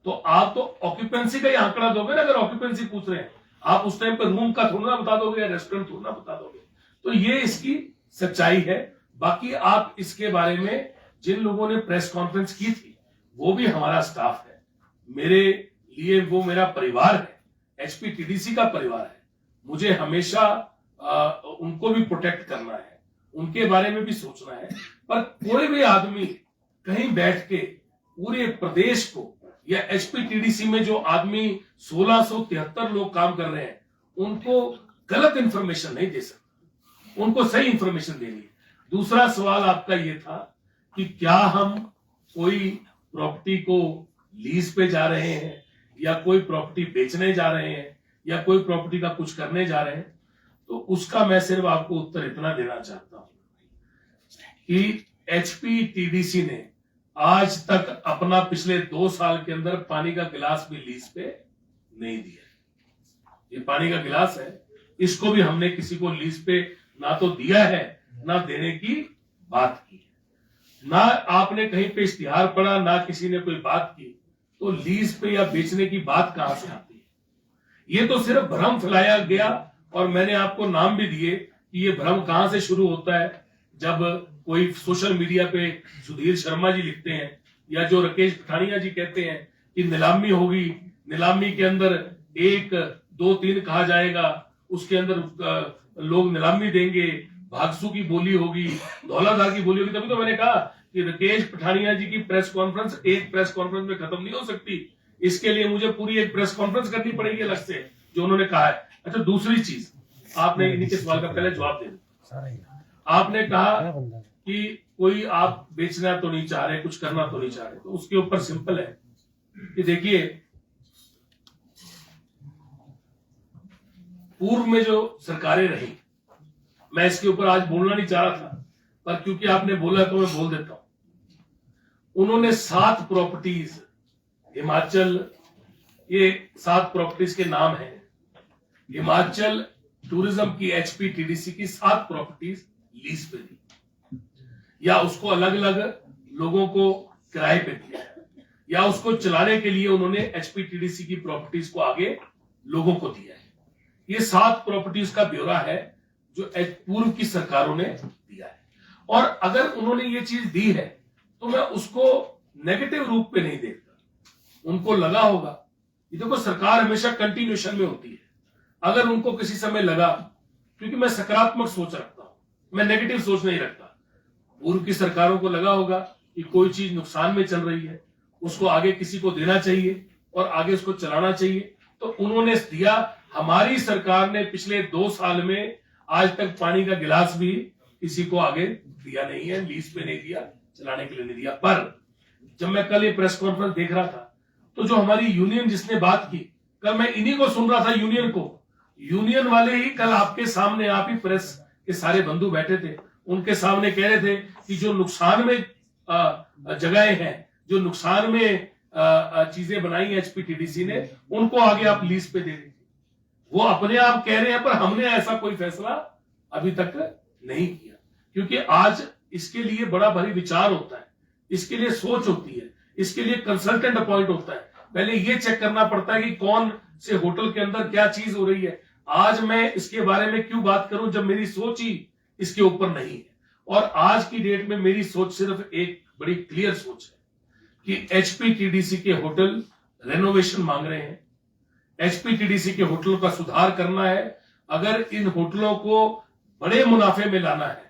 तो आप तो ऑक्यूपेंसी का ही आंकड़ा दोगे ना। अगर ऑक्यूपेंसी पूछ रहे हैं आप उस टाइम पर रूम का थोड़ा बता दोगे या रेस्टोरेंट थोड़ा बता दोगे। तो ये इसकी सच्चाई है। बाकी आप इसके बारे में, जिन लोगों ने प्रेस कॉन्फ्रेंस की थी वो भी हमारा स्टाफ है, मेरे लिए वो मेरा परिवार है, एचपीटीडीसी का परिवार है। मुझे हमेशा उनको भी प्रोटेक्ट करना है, उनके बारे में भी सोचना है। पर कोई भी आदमी कहीं बैठ के पूरे प्रदेश को, या एचपीटीडीसी में जो आदमी 1673 लोग काम कर रहे हैं, उनको गलत इंफॉर्मेशन नहीं दे सकते, उनको सही इंफॉर्मेशन देनी है। दूसरा सवाल आपका ये था कि क्या हम कोई प्रॉपर्टी को लीज पे जा रहे हैं या कोई प्रॉपर्टी बेचने जा रहे हैं या कोई प्रॉपर्टी का कुछ करने जा रहे हैं। तो उसका मैं सिर्फ आपको उत्तर इतना देना चाहता हूं कि HPTDC ने आज तक अपना पिछले 2 साल के अंदर पानी का गिलास भी लीज पे नहीं दिया। ये पानी का गिलास है, इसको भी हमने किसी को लीज पे ना तो दिया है ना देने की बात की, ना आपने कहीं पे इश्तिहार पढ़ा, ना किसी ने कोई बात की। तो लीज पे या बेचने की बात कहां से आती है? ये तो सिर्फ भ्रम फैलाया गया, और मैंने आपको नाम भी दिए कि ये भ्रम कहां से शुरू होता है। जब कोई सोशल मीडिया पे सुधीर शर्मा जी लिखते हैं या जो राकेश पठानिया जी कहते हैं कि नीलामी होगी, नीलामी के अंदर 1, 2, 3 कहा जाएगा, उसके अंदर लोग नीलामी देंगे, भागसू की बोली होगी, धौलाधार की बोली होगी। तभी तो मैंने कहा कि राकेश पठानिया जी की प्रेस कॉन्फ्रेंस एक प्रेस कॉन्फ्रेंस में खत्म नहीं हो सकती, इसके लिए मुझे पूरी एक प्रेस कॉन्फ्रेंस करनी पड़ेगी अलग से, जो उन्होंने कहा है। अच्छा, दूसरी चीज, आपने इन्हीं के सवाल का पहले जवाब दे दिया। आपने कहा कि कोई आप बेचना तो नहीं चाह रहे, कुछ करना तो नहीं चाह रहे, तो उसके ऊपर सिंपल है कि देखिए, पूर्व में जो सरकारें रही, मैं इसके ऊपर आज बोलना नहीं चाह रहा था, पर क्योंकि आपने बोला तो मैं बोल देता हूं। उन्होंने 7 प्रॉपर्टीज हिमाचल, ये 7 प्रॉपर्टीज के नाम है, हिमाचल टूरिज्म की HPTDC की 7 प्रॉपर्टीज लीज पे दी, या उसको अलग अलग लोगों को किराए पे दिया, या उसको चलाने के लिए उन्होंने HPTDC की प्रॉपर्टीज को आगे लोगों को दिया है। ये 7 प्रॉपर्टीज का ब्यौरा है जो पूर्व की सरकारों ने दिया है। और अगर उन्होंने ये चीज दी है तो मैं उसको नेगेटिव रूप पे नहीं देखता। उनको लगा होगा, ये देखो सरकार हमेशा कंटिन्यूएशन में होती है, अगर उनको किसी समय लगा, क्योंकि मैं सकारात्मक सोच रखता हूं, मैं नेगेटिव सोच नहीं रखता, पूर्व की सरकारों को लगा होगा कि कोई चीज नुकसान में चल रही है, उसको आगे किसी को देना चाहिए और आगे उसको चलाना चाहिए, तो उन्होंने दिया। हमारी सरकार ने पिछले 2 साल में आज तक पानी का गिलास भी किसी को आगे दिया नहीं है, लीज पे नहीं दिया, चलाने के लिए नहीं दिया। पर जब मैं कल ये प्रेस कॉन्फ्रेंस देख रहा था, तो जो हमारी यूनियन जिसने बात की, कल मैं इन्हीं को सुन रहा था, यूनियन को, यूनियन वाले ही कल आपके सामने, आप ही प्रेस के सारे बंधु बैठे थे, उनके सामने कह रहे थे कि जो नुकसान में जगहें हैं, जो नुकसान में चीजें बनाई HPTDC ने, उनको आगे आप लीज पे दे दीजिए। वो अपने आप कह रहे हैं, पर हमने ऐसा कोई फैसला अभी तक नहीं किया, क्योंकि आज इसके लिए बड़ा भारी विचार होता है, इसके लिए सोच होती है, इसके लिए कंसल्टेंट अपॉइंट होता है। पहले ये चेक करना पड़ता है कि कौन से होटल के अंदर क्या चीज हो रही है। आज मैं इसके बारे में क्यों बात करूं जब मेरी सोच ही इसके ऊपर नहीं है। और आज की डेट में मेरी सोच सिर्फ एक बड़ी क्लियर सोच है कि HPTDC के होटल रेनोवेशन मांग रहे हैं, HPTDC के होटलों का सुधार करना है। अगर इन होटलों को बड़े मुनाफे में लाना है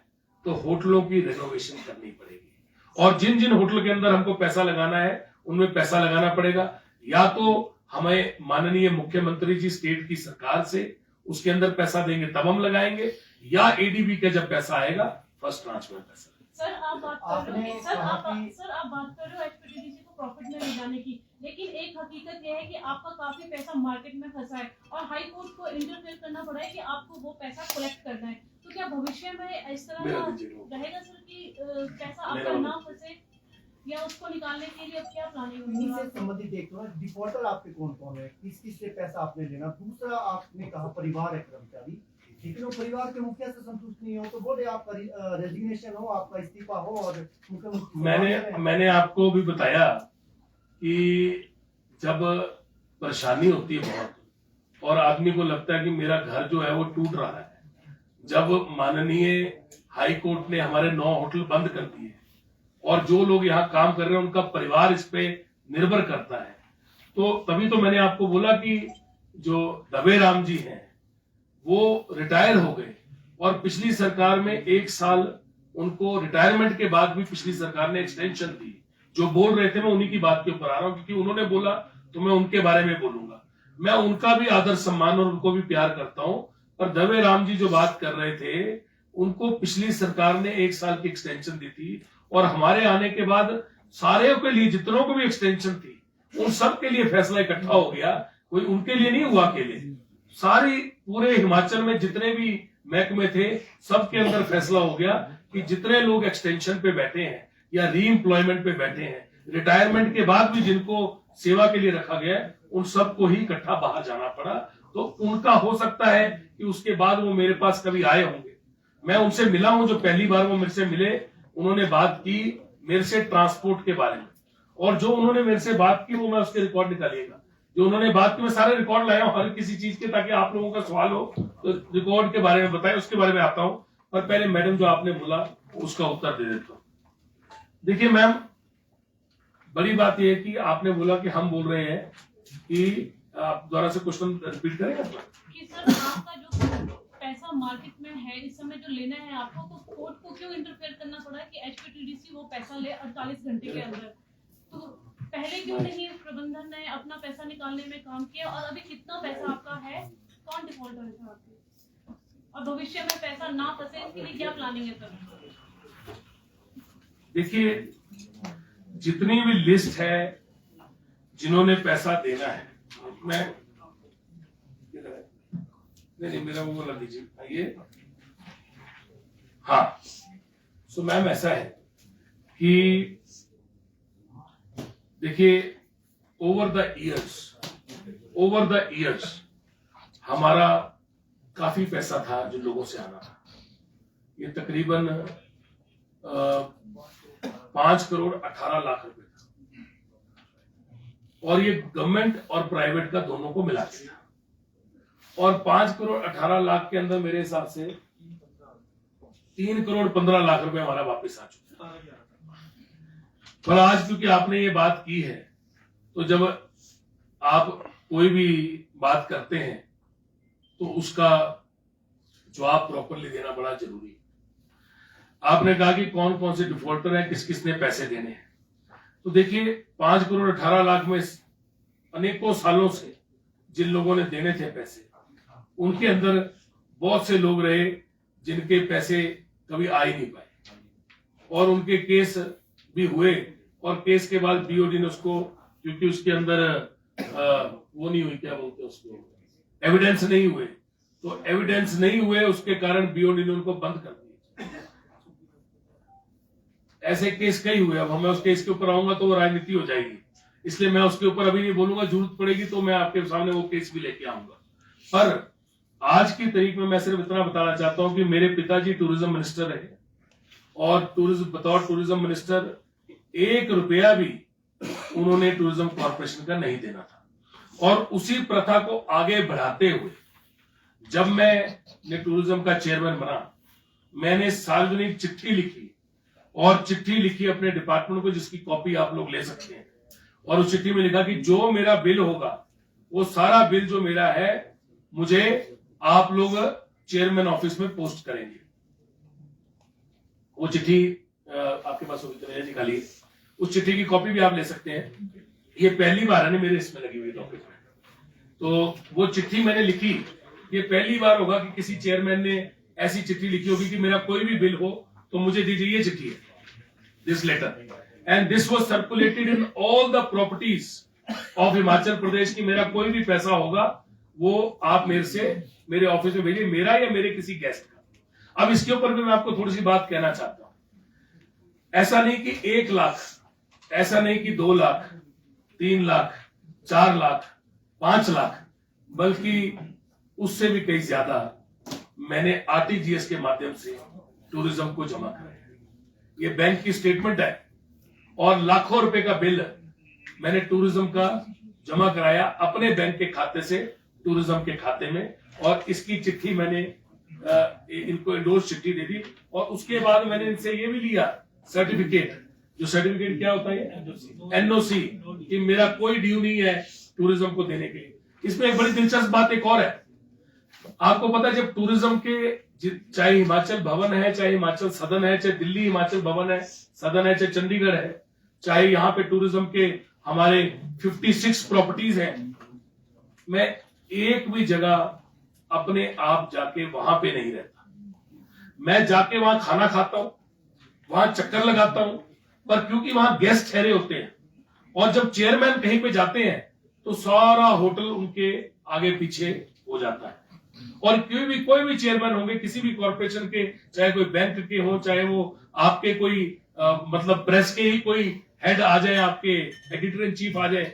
तो होटलों की रेनोवेशन करनी पड़ेगी, और जिन जिन होटल के अंदर हमको पैसा लगाना है उनमें पैसा लगाना पड़ेगा। या तो हमें माननीय मुख्यमंत्री जी स्टेट की सरकार से उसके अंदर पैसा देंगे तब हम लगाएंगे, या ADB का जब पैसा आएगा फर्स्ट ट्रांच में पैसा। सर आप बात कर रहे हो, सर आप बात कर रहे हो HPTDC को प्रॉफिट में ले जाने की, लेकिन एक हकीकत यह है कि आपका काफी पैसा मार्केट में फंसा है और हाई कोर्ट को इंटरफेयर करना पड़ा है कि आपको वो पैसा कलेक्ट करना है। तो क्या भविष्य में इस तरह का रहेगा सर कि पैसा आपका ना फंसे, या उसको निकालने के लिए अब क्या प्लानिंग होगी? से संबंधित एक तो डिफॉल्टर आपके कौन कौन है, किस किस से पैसा आपने लेना। दूसरा, आपने कहा परिवार है कर्मचारी, लेकिन वो परिवार के मुखिया से संतुष्ट नहीं हो तो बोले आपका रेजिग्नेशन हो, आपका इस्तीफा हो। और मैंने आपको भी बताया कि जब परेशानी होती है बहुत, और आदमी को लगता है कि मेरा घर जो है वो टूट रहा है, जब माननीय हाई कोर्ट ने हमारे 9 होटल बंद कर दिए और जो लोग यहाँ काम कर रहे हैं उनका परिवार इस पे निर्भर करता है, तो तभी तो मैंने आपको बोला कि जो दवे राम जी हैं वो रिटायर हो गए, और पिछली सरकार में 1 साल उनको रिटायरमेंट के बाद भी पिछली सरकार ने एक्सटेंशन दी। जो बोल रहे थे मैं उन्हीं की बात के ऊपर आ रहा हूं, क्योंकि उन्होंने बोला तो मैं उनके बारे में बोलूंगा। मैं उनका भी आदर सम्मान और उनको भी प्यार करता हूं, पर दवे राम जी जो बात कर रहे थे उनको पिछली सरकार ने 1 साल की एक्सटेंशन दी थी, और हमारे आने के बाद सारे के लिए जितनों को भी एक्सटेंशन थी उन सब के लिए फैसला इकट्ठा हो गया, कोई उनके लिए नहीं हुआ अकेले। सारी पूरे हिमाचल में जितने भी महकमे थे सबके अंदर फैसला हो गया कि जितने लोग एक्सटेंशन पे बैठे हैं या री एम्प्लॉयमेंट पे बैठे हैं, रिटायरमेंट के बाद भी जिनको सेवा के लिए रखा गया, उन सबको ही इकट्ठा बाहर जाना पड़ा। तो उनका हो सकता है कि उसके बाद वो मेरे पास कभी आए होंगे। मैं उनसे मिला हूं, जो पहली बार वो मेरे से मिले, उन्होंने बात की मेरे से ट्रांसपोर्ट के बारे में, और जो उन्होंने मेरे से बात की वो मैं उसके रिकॉर्ड निकालिएगा। जो उन्होंने बात की मैं सारे रिकॉर्ड लाया हूं हर किसी चीज के, ताकि आप लोगों का सवाल हो तो रिकॉर्ड के बारे में बताएं, उसके बारे में आता हूं। पर पहले मैडम जो आपने बोला उसका उत्तर दे देता हूं। देखिए मैम, बड़ी बात यह है कि आपने बोला कि हम बोल रहे हैं कि आप दोबारा से क्वेश्चन रिपीट करेंगे कि सर आपका जो पैसा मार्केट में है इस समय जो लेना है आपको, तो कोर्ट को क्यों इंटरफेयर करना पड़ा कि एचपीटीडीसी वो पैसा ले 48 घंटे के अंदर? तो पहले क्यों नहीं प्रबंधन ने अपना पैसा निकालने में काम किया? और अभी कितना पैसा आपका है, कौन डिफॉल्टर है आपके, और भविष्य में पैसा ना फंसे इसके लिए क्या प्लानिंग है सर? देखिए, जितनी भी लिस्ट है जिन्होंने पैसा देना है, मैं नहीं मेरा वो लग दीजिए ये। हाँ, सो मैम ऐसा है कि देखिए, ओवर द इयर्स हमारा काफी पैसा था जो लोगों से आना था। ये तकरीबन 5 करोड़ 18 लाख रुपए था, और ये गवर्नमेंट और प्राइवेट का दोनों को मिला के था। और 5 करोड़ 18 लाख के अंदर मेरे हिसाब से 3 करोड़ 15 लाख रुपए हमारा वापस आ चुका है। पर आज क्योंकि आपने ये बात की है, तो जब आप कोई भी बात करते हैं तो उसका जवाब प्रॉपरली देना बड़ा जरूरी है। आपने कहा कि कौन कौन से डिफॉल्टर हैं, किस किसने पैसे देने हैं। तो देखिए, 5 करोड़ 18 लाख में अनेकों सालों से जिन लोगों ने देने थे पैसे, उनके अंदर बहुत से लोग रहे जिनके पैसे कभी आ ही नहीं पाए, और उनके केस भी हुए, और केस के बाद बीओडी ने उसको, क्योंकि उसके अंदर वो नहीं हुई, क्या बोलते हैं उसको, एविडेंस नहीं हुए, तो एविडेंस नहीं हुए उसके कारण बीओडी ने उनको बंद कर दिया। ऐसे केस कई हुए। अब मैं उस केस के ऊपर आऊंगा तो वो राजनीति हो जाएगी, इसलिए मैं उसके ऊपर अभी नहीं बोलूंगा। जरूरत पड़ेगी तो मैं आपके सामने वो केस भी लेके आऊंगा। पर आज की तारीख में मैं सिर्फ इतना बताना चाहता हूं कि मेरे पिताजी टूरिज्म मिनिस्टर रहे, और बतौर टूरिज्म मिनिस्टर 1 रुपया भी उन्होंने टूरिज्म कॉर्पोरेशन का नहीं देना था। और उसी प्रथा को आगे बढ़ाते हुए जब मैं टूरिज्म का चेयरमैन बना, मैंने सार्वजनिक चिट्ठी लिखी, और चिट्ठी लिखी अपने डिपार्टमेंट को, जिसकी कॉपी आप लोग ले सकते हैं। और उस चिट्ठी में लिखा कि जो मेरा बिल होगा, वो सारा बिल जो मेरा है, मुझे आप लोग चेयरमैन ऑफिस में पोस्ट करेंगे। वो चिट्ठी आपके पास होगी तो निकालिए, उस चिट्ठी की कॉपी भी आप ले सकते हैं। ये पहली बार है ना मेरे इसमें लगी हुई डॉक्यूमेंट में, तो वो चिट्ठी मैंने लिखी, ये पहली बार होगा कि किसी चेयरमैन ने ऐसी चिट्ठी लिखी होगी कि मेरा कोई भी बिल हो तो मुझे दीजिए, ये चिट्ठी है, this letter, and this was circulated in all the properties of Himachal Pradesh की मेरा कोई भी पैसा होगा वो आप मेरे से मेरे ऑफिस में भेजिए, मेरा या मेरे किसी गेस्ट का। अब इसके ऊपर भी मैं आपको थोड़ी सी बात कहना चाहता हूं। ऐसा नहीं कि 1 लाख, ऐसा नहीं कि 2 लाख, 3 लाख, 4 लाख, 5 लाख, बल्कि उससे भी कहीं ज्यादा मैंने आरटीजीएस के माध्यम से टूरिज्म को जमा कराया। ये बैंक की स्टेटमेंट है, और लाखों रुपए का बिल मैंने टूरिज्म का जमा कराया अपने बैंक के खाते से टूरिज्म के खाते में, और इसकी चिट्ठी मैंने इनको एंडोर्स चिट्ठी दे दी। और उसके बाद मैंने इनसे ये भी लिया सर्टिफिकेट, जो सर्टिफिकेट क्या होता है, एनओसी, कि मेरा कोई ड्यू नहीं है टूरिज्म को देने के लिए। इसमें एक बड़ी दिलचस्प बात एक और है, आपको पता है जब टूरिज्म के, चाहे हिमाचल भवन है, चाहे हिमाचल सदन है, चाहे दिल्ली हिमाचल भवन है, सदन है, चाहे चंडीगढ़ है, चाहे यहाँ पे टूरिज्म के हमारे 56 प्रॉपर्टीज हैं, मैं एक भी जगह अपने आप जाके वहां पे नहीं रहता। मैं जाके वहां खाना खाता हूं, वहां चक्कर लगाता हूं, पर क्योंकि वहां गेस्ट ठहरे होते हैं, और जब चेयरमैन कहीं पे जाते हैं तो सारा होटल उनके आगे पीछे हो जाता है। और कोई भी चेयरमैन होंगे किसी भी कॉर्पोरेशन के, चाहे कोई बैंक के हो, चाहे वो आपके कोई मतलब प्रेस के ही कोई हेड आ जाए, आपके एडिटर इन चीफ आ जाए,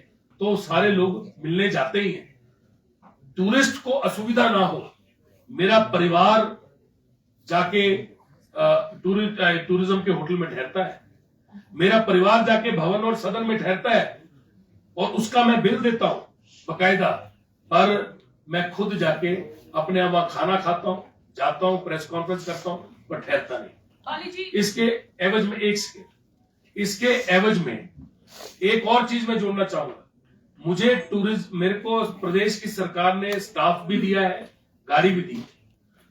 तो सारे लोग मिलने जाते ही हैं। टूरिस्ट को असुविधा ना हो, मेरा परिवार जाके टूरिज्म के होटल में ठहरता है, मेरा परिवार जाके भवन और सदन में ठहरता है, और उसका मैं बिल देता हूं बकायदा, पर मैं खुद जाके अपने यहाँ वहां खाना खाता हूं, जाता हूं, प्रेस कॉन्फ्रेंस करता हूं, पर ठहरता नहीं। इसके एवज में एक और चीज मैं जोड़ना चाहूंगा। मुझे मेरे को प्रदेश की सरकार ने स्टाफ भी दिया है, गाड़ी भी दी है,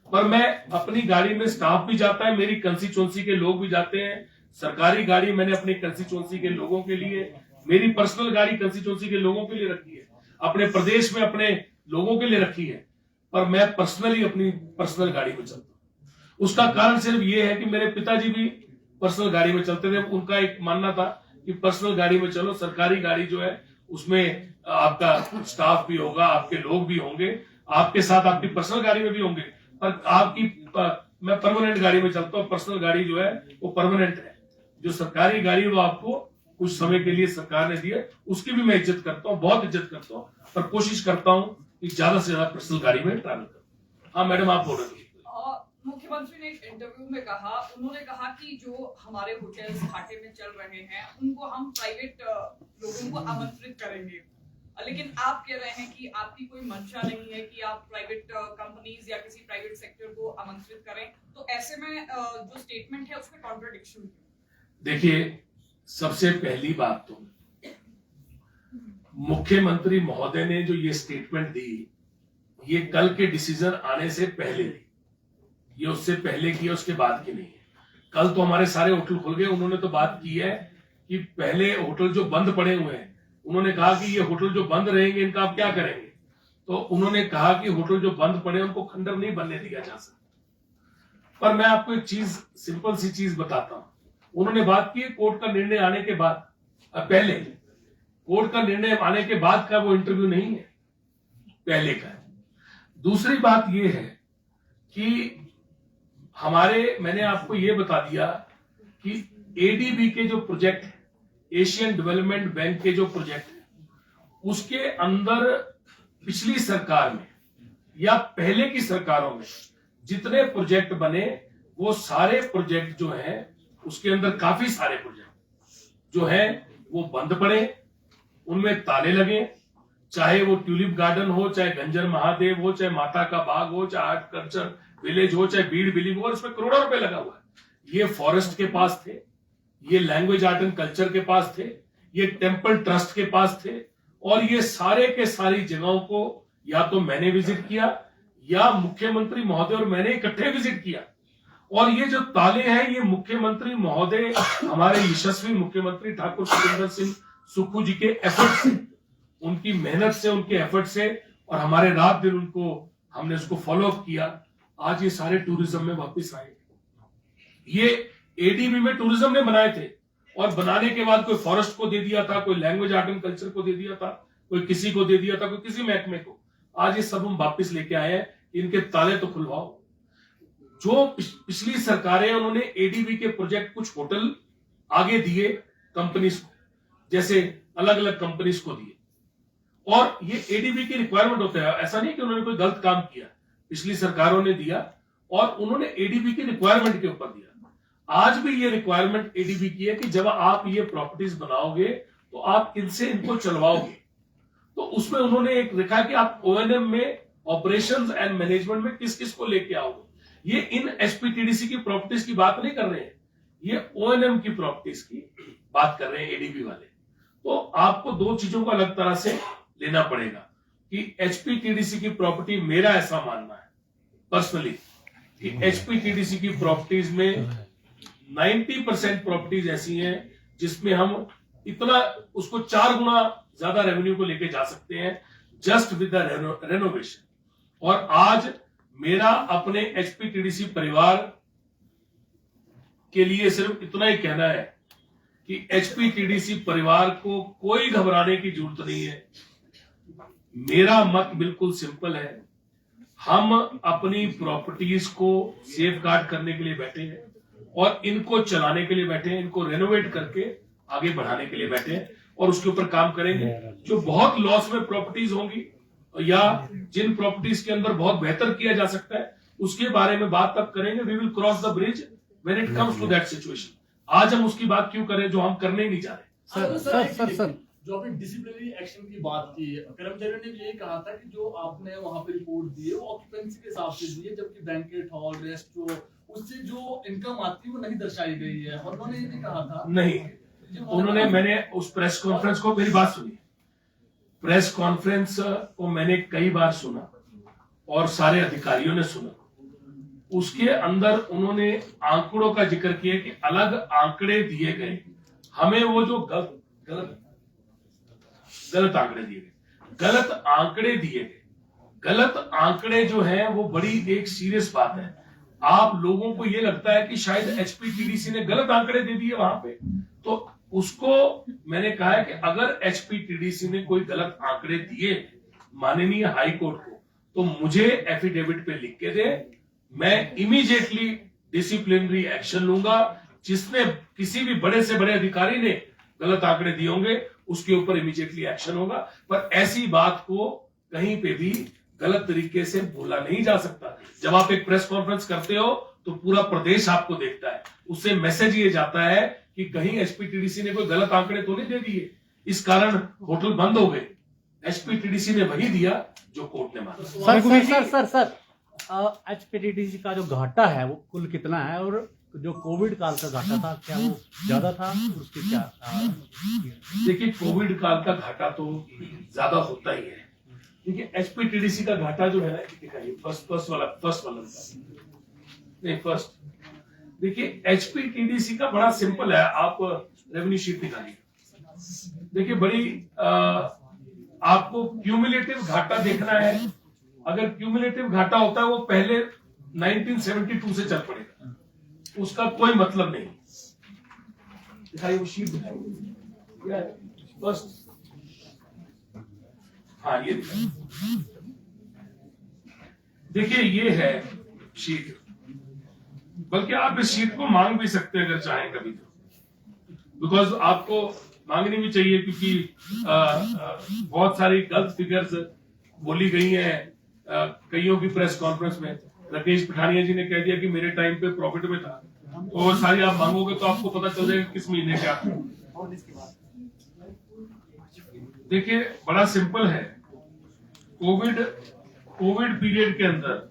पर मैं अपनी गाड़ी में, स्टाफ भी जाता है, मेरी कंस्टिट्यूएंसी के लोग भी जाते हैं, सरकारी गाड़ी मैंने अपनी कंस्टिट्यूएंसी के लोगों के लिए, मेरी पर्सनल गाड़ी कंस्टिट्यूएंसी के लोगों के लिए रखी है, अपने प्रदेश में अपने लोगों के लिए रखी है, पर मैं पर्सनली अपनी पर्सनल गाड़ी में चलता हूं। उसका कारण सिर्फ ये है कि मेरे पिताजी भी पर्सनल गाड़ी में चलते थे। उनका एक मानना था कि पर्सनल गाड़ी में चलो, सरकारी गाड़ी जो है उसमें आपका स्टाफ भी होगा, आपके लोग भी होंगे, आपके साथ आपकी पर्सनल गाड़ी में भी होंगे, पर मैं परमानेंट गाड़ी में चलता हूँ। पर्सनल गाड़ी जो है वो परमानेंट है, जो सरकारी गाड़ी वो आपको कुछ समय के लिए सरकार ने दी है, उसकी भी मैं इज्जत करता हूँ, बहुत इज्जत करता हूँ, पर कोशिश करता हूँ कि ज्यादा से ज्यादा पर्सनल गाड़ी में ट्रैवल करूँ। हाँ मैडम, आप बोल रहे थे। मुख्यमंत्री ने एक इंटरव्यू में कहा, उन्होंने कहा कि जो हमारे होटल्स घाटे में चल रहे हैं उनको हम प्राइवेट लोगों को आमंत्रित करेंगे, लेकिन आप कह रहे हैं कि आपकी कोई मंशा नहीं है कि आप प्राइवेट कंपनीज या किसी प्राइवेट सेक्टर को आमंत्रित करें, तो ऐसे में जो स्टेटमेंट है उसमें कॉन्ट्रडिक्शन। देखिए, सबसे पहली बात तो मुख्यमंत्री महोदय ने जो ये स्टेटमेंट दी, ये कल के डिसीजन आने से पहले दी, ये उससे पहले की है, उसके बाद की नहीं है। कल तो हमारे सारे होटल खुल गए, उन्होंने तो बात की है कि पहले होटल जो बंद पड़े हुए हैं, उन्होंने कहा कि ये होटल जो बंद रहेंगे इनका आप क्या करेंगे, तो उन्होंने कहा कि होटल जो बंद पड़े उनको खंडर नहीं बनने दिया जा सकता। पर मैं आपको एक चीज, सिंपल सी चीज बताता हूं। उन्होंने बात की कोर्ट का निर्णय आने के बाद, पहले कोर्ट का निर्णय आने के बाद का वो इंटरव्यू नहीं है, पहले का है। दूसरी बात ये है कि मैंने आपको ये बता दिया कि एडीबी के जो प्रोजेक्ट है, एशियन डेवलपमेंट बैंक के जो प्रोजेक्ट है, उसके अंदर पिछली सरकार में या पहले की सरकारों में जितने प्रोजेक्ट बने, वो सारे प्रोजेक्ट जो हैं, उसके अंदर काफी सारे प्रोजेक्ट जो हैं वो बंद पड़े, उनमें ताले लगे, चाहे वो ट्यूलिप गार्डन हो, चाहे गंजर महादेव हो, चाहे माता का बाग हो, चाहे आर्ट कल्चर विलेज हो, चाहे बीड़ बिलीव हो, इसमें करोड़ों रुपए लगा हुआ है। ये फॉरेस्ट के पास थे, ये लैंग्वेज आर्ट एंड कल्चर के पास थे, ये टेम्पल ट्रस्ट के पास थे, और ये सारे के सारी जगहों को या तो मैंने विजिट किया या मुख्यमंत्री महोदय और मैंने इकट्ठे विजिट किया। और ये जो ताले हैं, ये मुख्यमंत्री महोदय, हमारे यशस्वी मुख्यमंत्री ठाकुर सुखविंदर सिंह सुक्खू जी के एफर्ट से, उनकी मेहनत से, उनके एफर्ट से, और हमारे रात दिन हमने उसको फॉलो अप किया, आज ये सारे टूरिज्म में वापस आए। ये एडीबी में टूरिज्म ने बनाए थे, और बनाने के बाद कोई फॉरेस्ट को दे दिया था, कोई लैंग्वेज आर्ट एंड कल्चर को दे दिया था, कोई किसी को दे दिया था, कोई किसी महकमे को। आज ये सब हम वापस लेके आए हैं, इनके ताले तो खुलवाओ। जो पिछली सरकारें, उन्होंने एडीबी के प्रोजेक्ट कुछ होटल आगे दिए कंपनीज को, जैसे अलग अलग कंपनीज को दिए, और ये एडीबी की रिक्वायरमेंट होता है। ऐसा नहीं कि उन्होंने कोई गलत काम किया, पिछली सरकारों ने दिया और उन्होंने एडीबी की रिक्वायरमेंट के ऊपर दिया। आज भी ये रिक्वायरमेंट एडीबी की है कि जब आप ये प्रॉपर्टीज बनाओगे तो आप इनको चलवाओगे। तो उसमें उन्होंने एक लिखा कि आप ओएनएम में, ऑपरेशंस एंड मैनेजमेंट में किस किस को लेके आओगे। ये इन एचपीटीडीसी की प्रॉपर्टीज की बात नहीं कर रहे हैं, ये ओएनएम की प्रॉपर्टीज की बात कर रहे हैं एडीबी वाले। तो आपको दो चीजों को अलग तरह से लेना पड़ेगा कि एचपीटीडीसी की प्रॉपर्टी, मेरा ऐसा मानना है पर्सनली कि एचपीटीडीसी की प्रॉपर्टीज में 90% प्रॉपर्टीज ऐसी हैं जिसमें हम इतना उसको 4 गुना ज्यादा रेवेन्यू को लेके जा सकते हैं जस्ट विद द रेनोवेशन। और आज मेरा अपने एचपीटीडीसी परिवार के लिए सिर्फ इतना ही कहना है कि एचपीटीडीसी परिवार को कोई घबराने की जरूरत नहीं है। मेरा मत बिल्कुल सिंपल है हम अपनी प्रॉपर्टीज को सेफ गार्ड करने के लिए बैठे हैं और इनको चलाने के लिए बैठे हैं, इनको रेनोवेट करके आगे बढ़ाने के लिए बैठे हैं और उसके ऊपर काम करेंगे। जो बहुत लॉस में प्रॉपर्टीज होंगी या जिन प्रॉपर्टीज के अंदर बहुत बेहतर किया जा सकता है उसके बारे में बात तब करेंगे। We will cross the bridge when it comes to that situation. आज हम उसकी बात क्यों करें जो हम करने ही नहीं चाह रहे। सर जो आपने डिसिप्लिनरी एक्शन की बात की है, कर्मचारियों ने भी यही कहा था कि जो आपने वहां पे रिपोर्ट दी है वो ऑक्यूपेंसी के हिसाब से दी है, जबकि बैंकेट हॉल, रेस्टोरेंट, उससे जो इनकम आती है वो नहीं दर्शाई गई है। और उन्होंने ये भी कहा था नहीं, उन्होंने, मैंने उस प्रेस कॉन्फ्रेंस को, मेरी बात सुनिए, प्रेस कॉन्फ्रेंस को मैंने कई बार सुना और सारे अधिकारियों ने सुना। उसके अंदर उन्होंने आंकड़ों का जिक्र किया कि अलग आंकड़े दिए गए, हमें वो जो गलत आंकड़े दिए गए, गलत आंकड़े दिए गए। गलत आंकड़े जो हैं वो बड़ी एक सीरियस बात है। आप लोगों को ये लगता है कि शायद एचपीटीडीसी ने गलत आंकड़े दे दिए वहां पे, तो उसको मैंने कहा है कि अगर एचपीटीडीसी ने कोई गलत आंकड़े दिए माननीय हाई कोर्ट को, तो मुझे एफिडेविट पे लिख के दे, मैं इमीडिएटली डिसिप्लिनरी एक्शन लूंगा। जिसने किसी भी बड़े से बड़े अधिकारी ने गलत आंकड़े दिए होंगे उसके ऊपर इमीडिएटली एक्शन होगा। पर ऐसी बात को कहीं पे भी गलत तरीके से बोला नहीं जा सकता। जब आप एक प्रेस कॉन्फ्रेंस करते हो तो पूरा प्रदेश आपको देखता है, उससे मैसेज ये जाता है कि कहीं एचपीटीडीसी ने कोई गलत आंकड़े तो नहीं दे दिए, इस कारण होटल बंद हो गए। एचपीटीडीसी ने वही दिया जो कोर्ट ने माना। सर एचपीटीडीसी का जो घाटा है वो कुल कितना है, और जो कोविड काल का घाटा था क्या वो ज्यादा था, उसके क्या? देखिए, कोविड काल का घाटा तो ज्यादा होता ही है। देखिए, एचपीटीडीसी का घाटा जो है ना, फर्स्ट देखिए, एचपीटीडीसी का बड़ा सिंपल है। आप रेवेन्यू शीट निकालिए, देखिए बड़ी आपको क्यूमुलेटिव घाटा देखना है। अगर क्यूमुलेटिव घाटा होता है वो पहले 1972 से चल पड़ेगा, उसका कोई मतलब नहीं। दिखाइए वो शीट, दिखाइए फर्स्ट। हाँ, ये देखिए, ये है शीट। बल्कि आप इस शीट को मांग भी सकते हैं अगर चाहें कभी तो, बिकॉज आपको मांगनी भी चाहिए, क्योंकि बहुत सारी गलत फिगर्स बोली गई हैं कईयों की प्रेस कॉन्फ्रेंस में। राकेश पठानिया जी ने कह दिया कि मेरे टाइम पे प्रॉफिट में था, तो वो सारी आप मांगोगे तो आपको पता चल जाएगा किस महीने क्या। देखिए, बड़ा सिंपल है। कोविड पीरियड के अंदर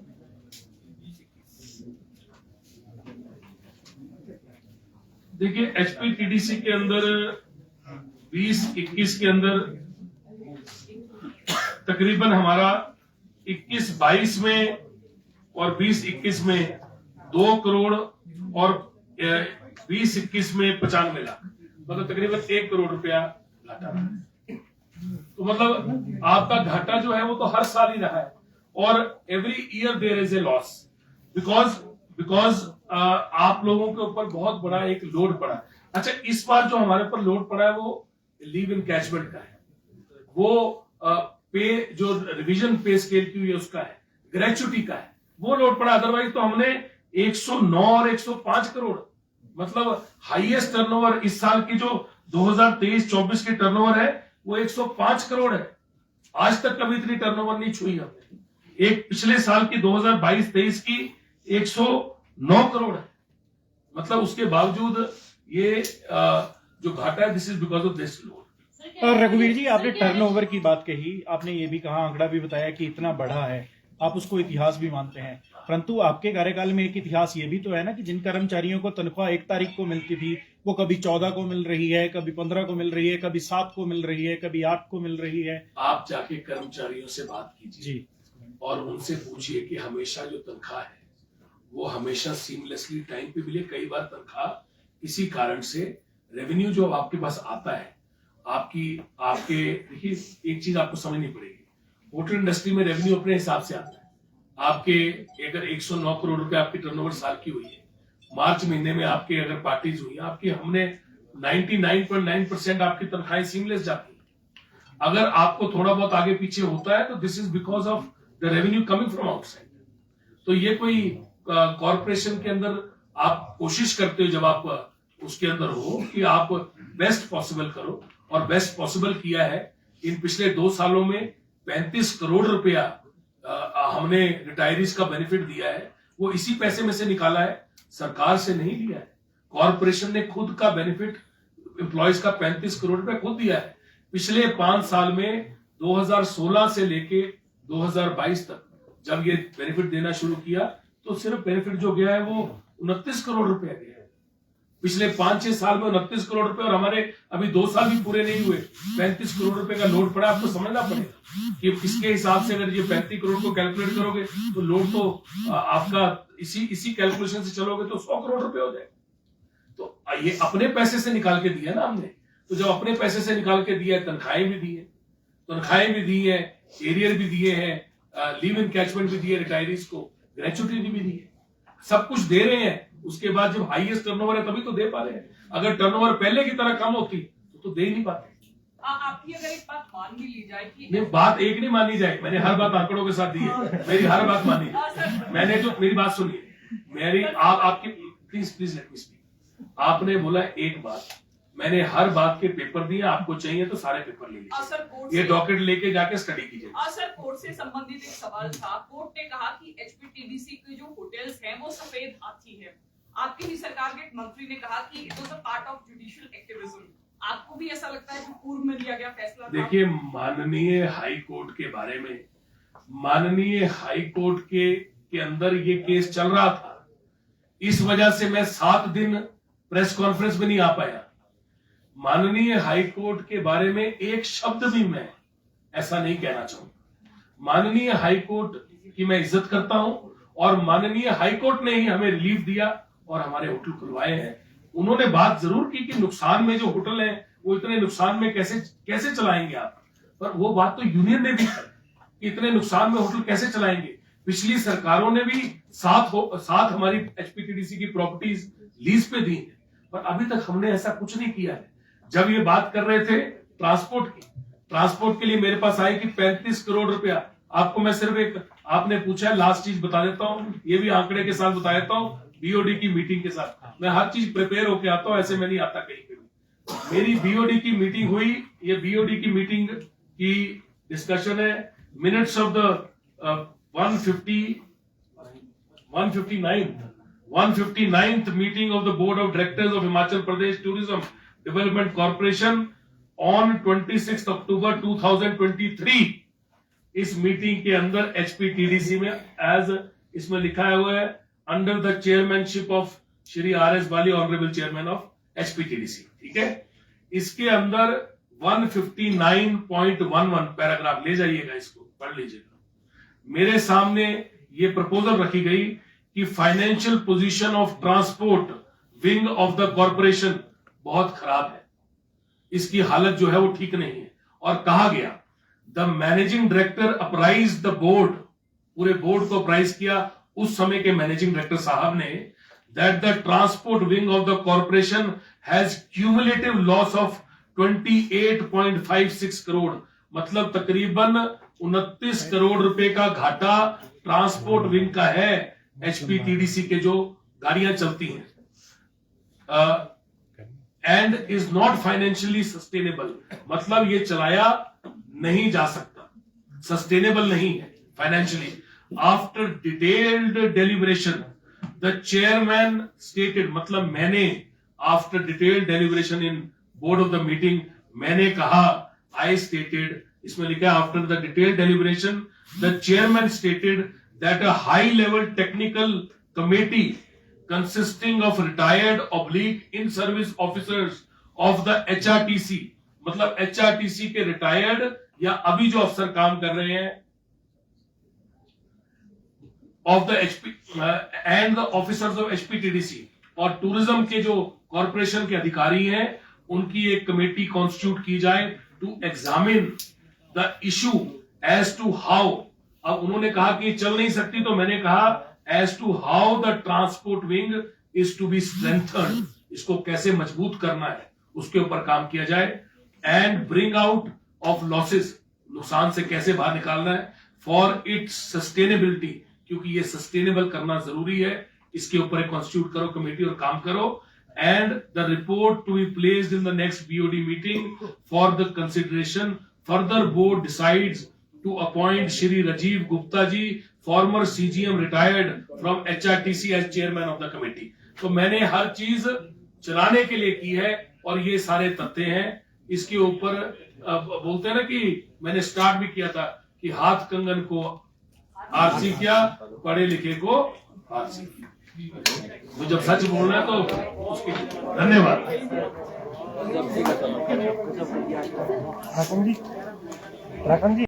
देखिए, एचपीटीडीसी के अंदर 2021 के अंदर तकरीबन हमारा 21-22 में और 20-21 में 2 करोड़ और 20-21 में 95 लाख, मतलब तकरीबन 1 करोड़ रुपया घाटा रहा। तो मतलब आपका घाटा जो है वो तो हर साल ही रहा है, और every year there is a loss, because आप लोगों के ऊपर बहुत बड़ा एक लोड पड़ा है। अच्छा, इस बार जो हमारे ऊपर लोड पड़ा है वो लीव इनकैचमेंट का है, वो पे जो रिवीजन पे स्केल की हुई है उसका है, ग्रेचुटी का है, वो लोड पड़ा। अदरवाइज तो हमने 109 और 105 करोड़, मतलब हाईएस्ट टर्नओवर इस साल की जो 2023-24 की टर्नओवर है वो 105 करोड़ है। आज तक कभी इतनी टर्नओवर नहीं छुई हमने। एक पिछले साल की 2022-23 की 109 करोड़ है, मतलब उसके बावजूद ये जो घाटा है, this is because of this load. और रघुवीर जी, आपने टर्नओवर की बात कही, आपने ये भी कहा, आंकड़ा भी बताया कि इतना बढ़ा है, आप उसको इतिहास भी मानते हैं, परंतु आपके कार्यकाल में एक इतिहास ये भी तो है ना कि जिन कर्मचारियों को तनख्वाह 1 तारीख को मिलती थी वो कभी 14 को मिल रही है, कभी 15 को मिल रही है, कभी 7 को मिल रही है, कभी 8 को मिल रही है। आप जाके कर्मचारियों से बात कीजिए जी, और उनसे पूछिए कि हमेशा जो तनख्वाह है वो हमेशा सीमलेसली टाइम पे मिले। कई बार तनख्वाह इसी कारण से, रेवेन्यू जो आपके पास आता है, आपके देखिए, एक चीज आपको समझनी पड़ेगी, होटल इंडस्ट्री में रेवेन्यू अपने हिसाब से आता है। आपके अगर 109 करोड़ रुपए आपकी टर्नओवर साल की हुई है, मार्च महीने में आपके अगर पार्टीज हुई, आपकी हमने 99.9% आपकी तनख्वाहें सीमलेस जाती है। अगर आपको थोड़ा बहुत आगे पीछे होता है तो this is because of the revenue coming from outside. तो ये कोई कॉरपोरेशन के अंदर आप कोशिश करते हो, जब आप उसके अंदर हो, कि आप बेस्ट पॉसिबल करो, और बेस्ट पॉसिबल किया है। इन पिछले 2 सालों में 35 करोड़ रुपया हमने रिटायरीज का बेनिफिट दिया है। वो इसी पैसे में से निकाला है, सरकार से नहीं लिया है। कॉरपोरेशन ने खुद का बेनिफिट एम्प्लॉयज का 35 करोड़ रुपया खुद दिया है। पिछले 5 साल में 2016 से लेके 2022 तक जब ये बेनिफिट देना शुरू किया, तो सिर्फ बेनिफिट जो गया है वो 29 करोड़ रुपया गया है। पिछले 5-6 साल में 29 करोड़ रुपए, और हमारे अभी 2 साल भी पूरे नहीं हुए, 35 करोड़ रुपए का लोड पड़ा। आपको समझना पड़ेगा कि इसके हिसाब से अगर ये 35 करोड़ को कैलकुलेट करोगे तो लोड तो आपका इसी कैलकुलेशन से चलोगे तो 100 करोड़ रुपए हो जाए। तो ये अपने पैसे से निकाल के दिया ना हमने। तो जब अपने पैसे से निकाल के दिया है, तनख्वाहें भी दी है, एरियर भी दिए हैं, लीव इनकैचमेंट भी दिए रिटायरीज को, ग्रेचुटी भी दी है, सब कुछ दे रहे हैं। उसके बाद जब हाईएस्ट टर्नओवर है तभी तो दे पा रहे हैं। अगर टर्नओवर पहले की तरह कम होती तो दे ही नहीं पाते। आपकी अगर एक बात मान भी ली जाए कि नहीं, बात एक नहीं मानी जाए। मैंने हर बात आंकड़ों के साथ दी है, मेरी हर बात मानी है। मैंने जो, मेरी बात सुनिए, मेरी आपकी प्लीज लेट मी स्पीक। आपने बोला एक बात, मैंने हर बात के पेपर दिए, आपको चाहिए तो सारे पेपर ले लीजिए, ये डॉक्यूमेंट लेके जाके स्टडी कीजिए। सर, कोर्ट से संबंधित एक सवाल था। कोर्ट ने कहा कि एचपीटीडीसी के जो होटल्स हैं वो सफेद हाथी है। आपकी ही सरकार के एक मंत्री ने कहा कि it was a part of judicial activism. आपको भी ऐसा लगता है जो पूर्व में लिया गया फैसला था? देखिए, माननीय हाई कोर्ट के बारे में, माननीय हाई कोर्ट के अंदर ये केस चल रहा था। इस वजह से मैं 7 दिन प्रेस कॉन्फ्रेंस में नहीं आ पाया। माननीय हाई कोर्ट के बारे में एक शब्द भी मैं ऐसा नहीं कहना चाहूंगा। माननीय हाई कोर्ट की मैं इज्जत करता हूं, और माननीय हाई कोर्ट ने ही हमें रिलीफ दिया और हमारे होटल खुलवाए हैं। उन्होंने बात जरूर की कि नुकसान में जो होटल हैं वो इतने नुकसान में कैसे चलाएंगे आप, पर वो बात तो यूनियन ने भी की, इतने नुकसान में होटल कैसे चलाएंगे। पिछली सरकारों ने भी 7 हमारी एचपीटीडीसी की प्रॉपर्टीज लीज पे दी है, पर अभी तक हमने ऐसा कुछ नहीं किया है। जब ये बात कर रहे थे ट्रांसपोर्ट के लिए मेरे पास आए कि 35 करोड़ रुपया, आपको मैं सिर्फ एक, आपने पूछा, लास्ट चीज बता देता हूं, ये भी आंकड़े के साथ बता देता हूं, बीओडी की मीटिंग के साथ। मैं हर चीज प्रिपेयर होके आता हूं, ऐसे मैं नहीं आता कहीं पे भी। मेरी बीओडी की मीटिंग हुई, ये बीओडी की मीटिंग की डिस्कशन है, minutes of the 159th meeting of the board of directors of Himachal Pradesh tourism development corporation on 26 अक्टूबर 2023। इस मीटिंग के अंदर एचपीटीडीसी में इसमें लिखा हुआ है under the chairmanship of Shri RS. Bali, honourable chairman of HPTDC, ठीक है। इसके अंदर 159.11 पैराग्राफ, ले जाइएगा, इसको पढ़ लीजिएगा। मेरे सामने ये प्रपोजल रखी गई कि financial position of transport wing of the corporation बहुत खराब है, इसकी हालत जो है वो ठीक नहीं है। और कहा गया the managing director apprise the board, पूरे बोर्ड को अप्राइज किया उस समय के मैनेजिंग डायरेक्टर साहब ने, that the transport wing of the corporation has cumulative loss of 28.56 crore, मतलब तकरीबन 29 करोड़ रुपए का घाटा ट्रांसपोर्ट विंग का है एचपीटीडीसी के जो गाड़ियां चलती हैं, and is not financially sustainable, मतलब ये चलाया नहीं जा सकता, सस्टेनेबल नहीं है financially. After detailed deliberation the chairman stated, मतलब मैंने after detailed deliberation in board of the meeting मैंने कहा, आई स्टेटेड, इसमें लिखा है after the detailed deliberation the chairman stated that a high level technical committee consisting of retired oblique in service officers of the HRTC, मतलब HRTC के retired या अभी जो अफसर काम कर रहे हैं, of the HP and the officers of HPTDC, और टूरिज्म के जो कॉर्पोरेशन के अधिकारी हैं उनकी एक कमेटी कॉन्स्टिट्यूट की जाए to examine the issue as to how. अब उन्होंने कहा कि चल नहीं सकती, तो मैंने कहा as to how the transport wing is to be strengthened, इसको कैसे मजबूत करना है उसके ऊपर काम किया जाए, and bring out of losses, नुकसान से कैसे बाहर निकालना है, फॉर इट्स सस्टेनेबिलिटी, क्योंकि ये सस्टेनेबल करना जरूरी है, इसके ऊपर एक कॉन्स्टिट्यूट करो कमेटी और काम करो। And the report to be placed in the next BOD meeting for the consideration. Further board decides to appoint Shri Rajiv Gupta ji, former CGM retired from HRTC as chairman of the committee. तो मैंने हर चीज चलाने के लिए की है और ये सारे तथ्य हैं। इसके ऊपर बोलते हैं ना कि मैंने स्टार्ट भी किया था कि हाथ कंगन को आरसी किया, पढ़े लिखे को आरसी। तो जब सच बोलना है तो उसके धन्यवाद। राकम जी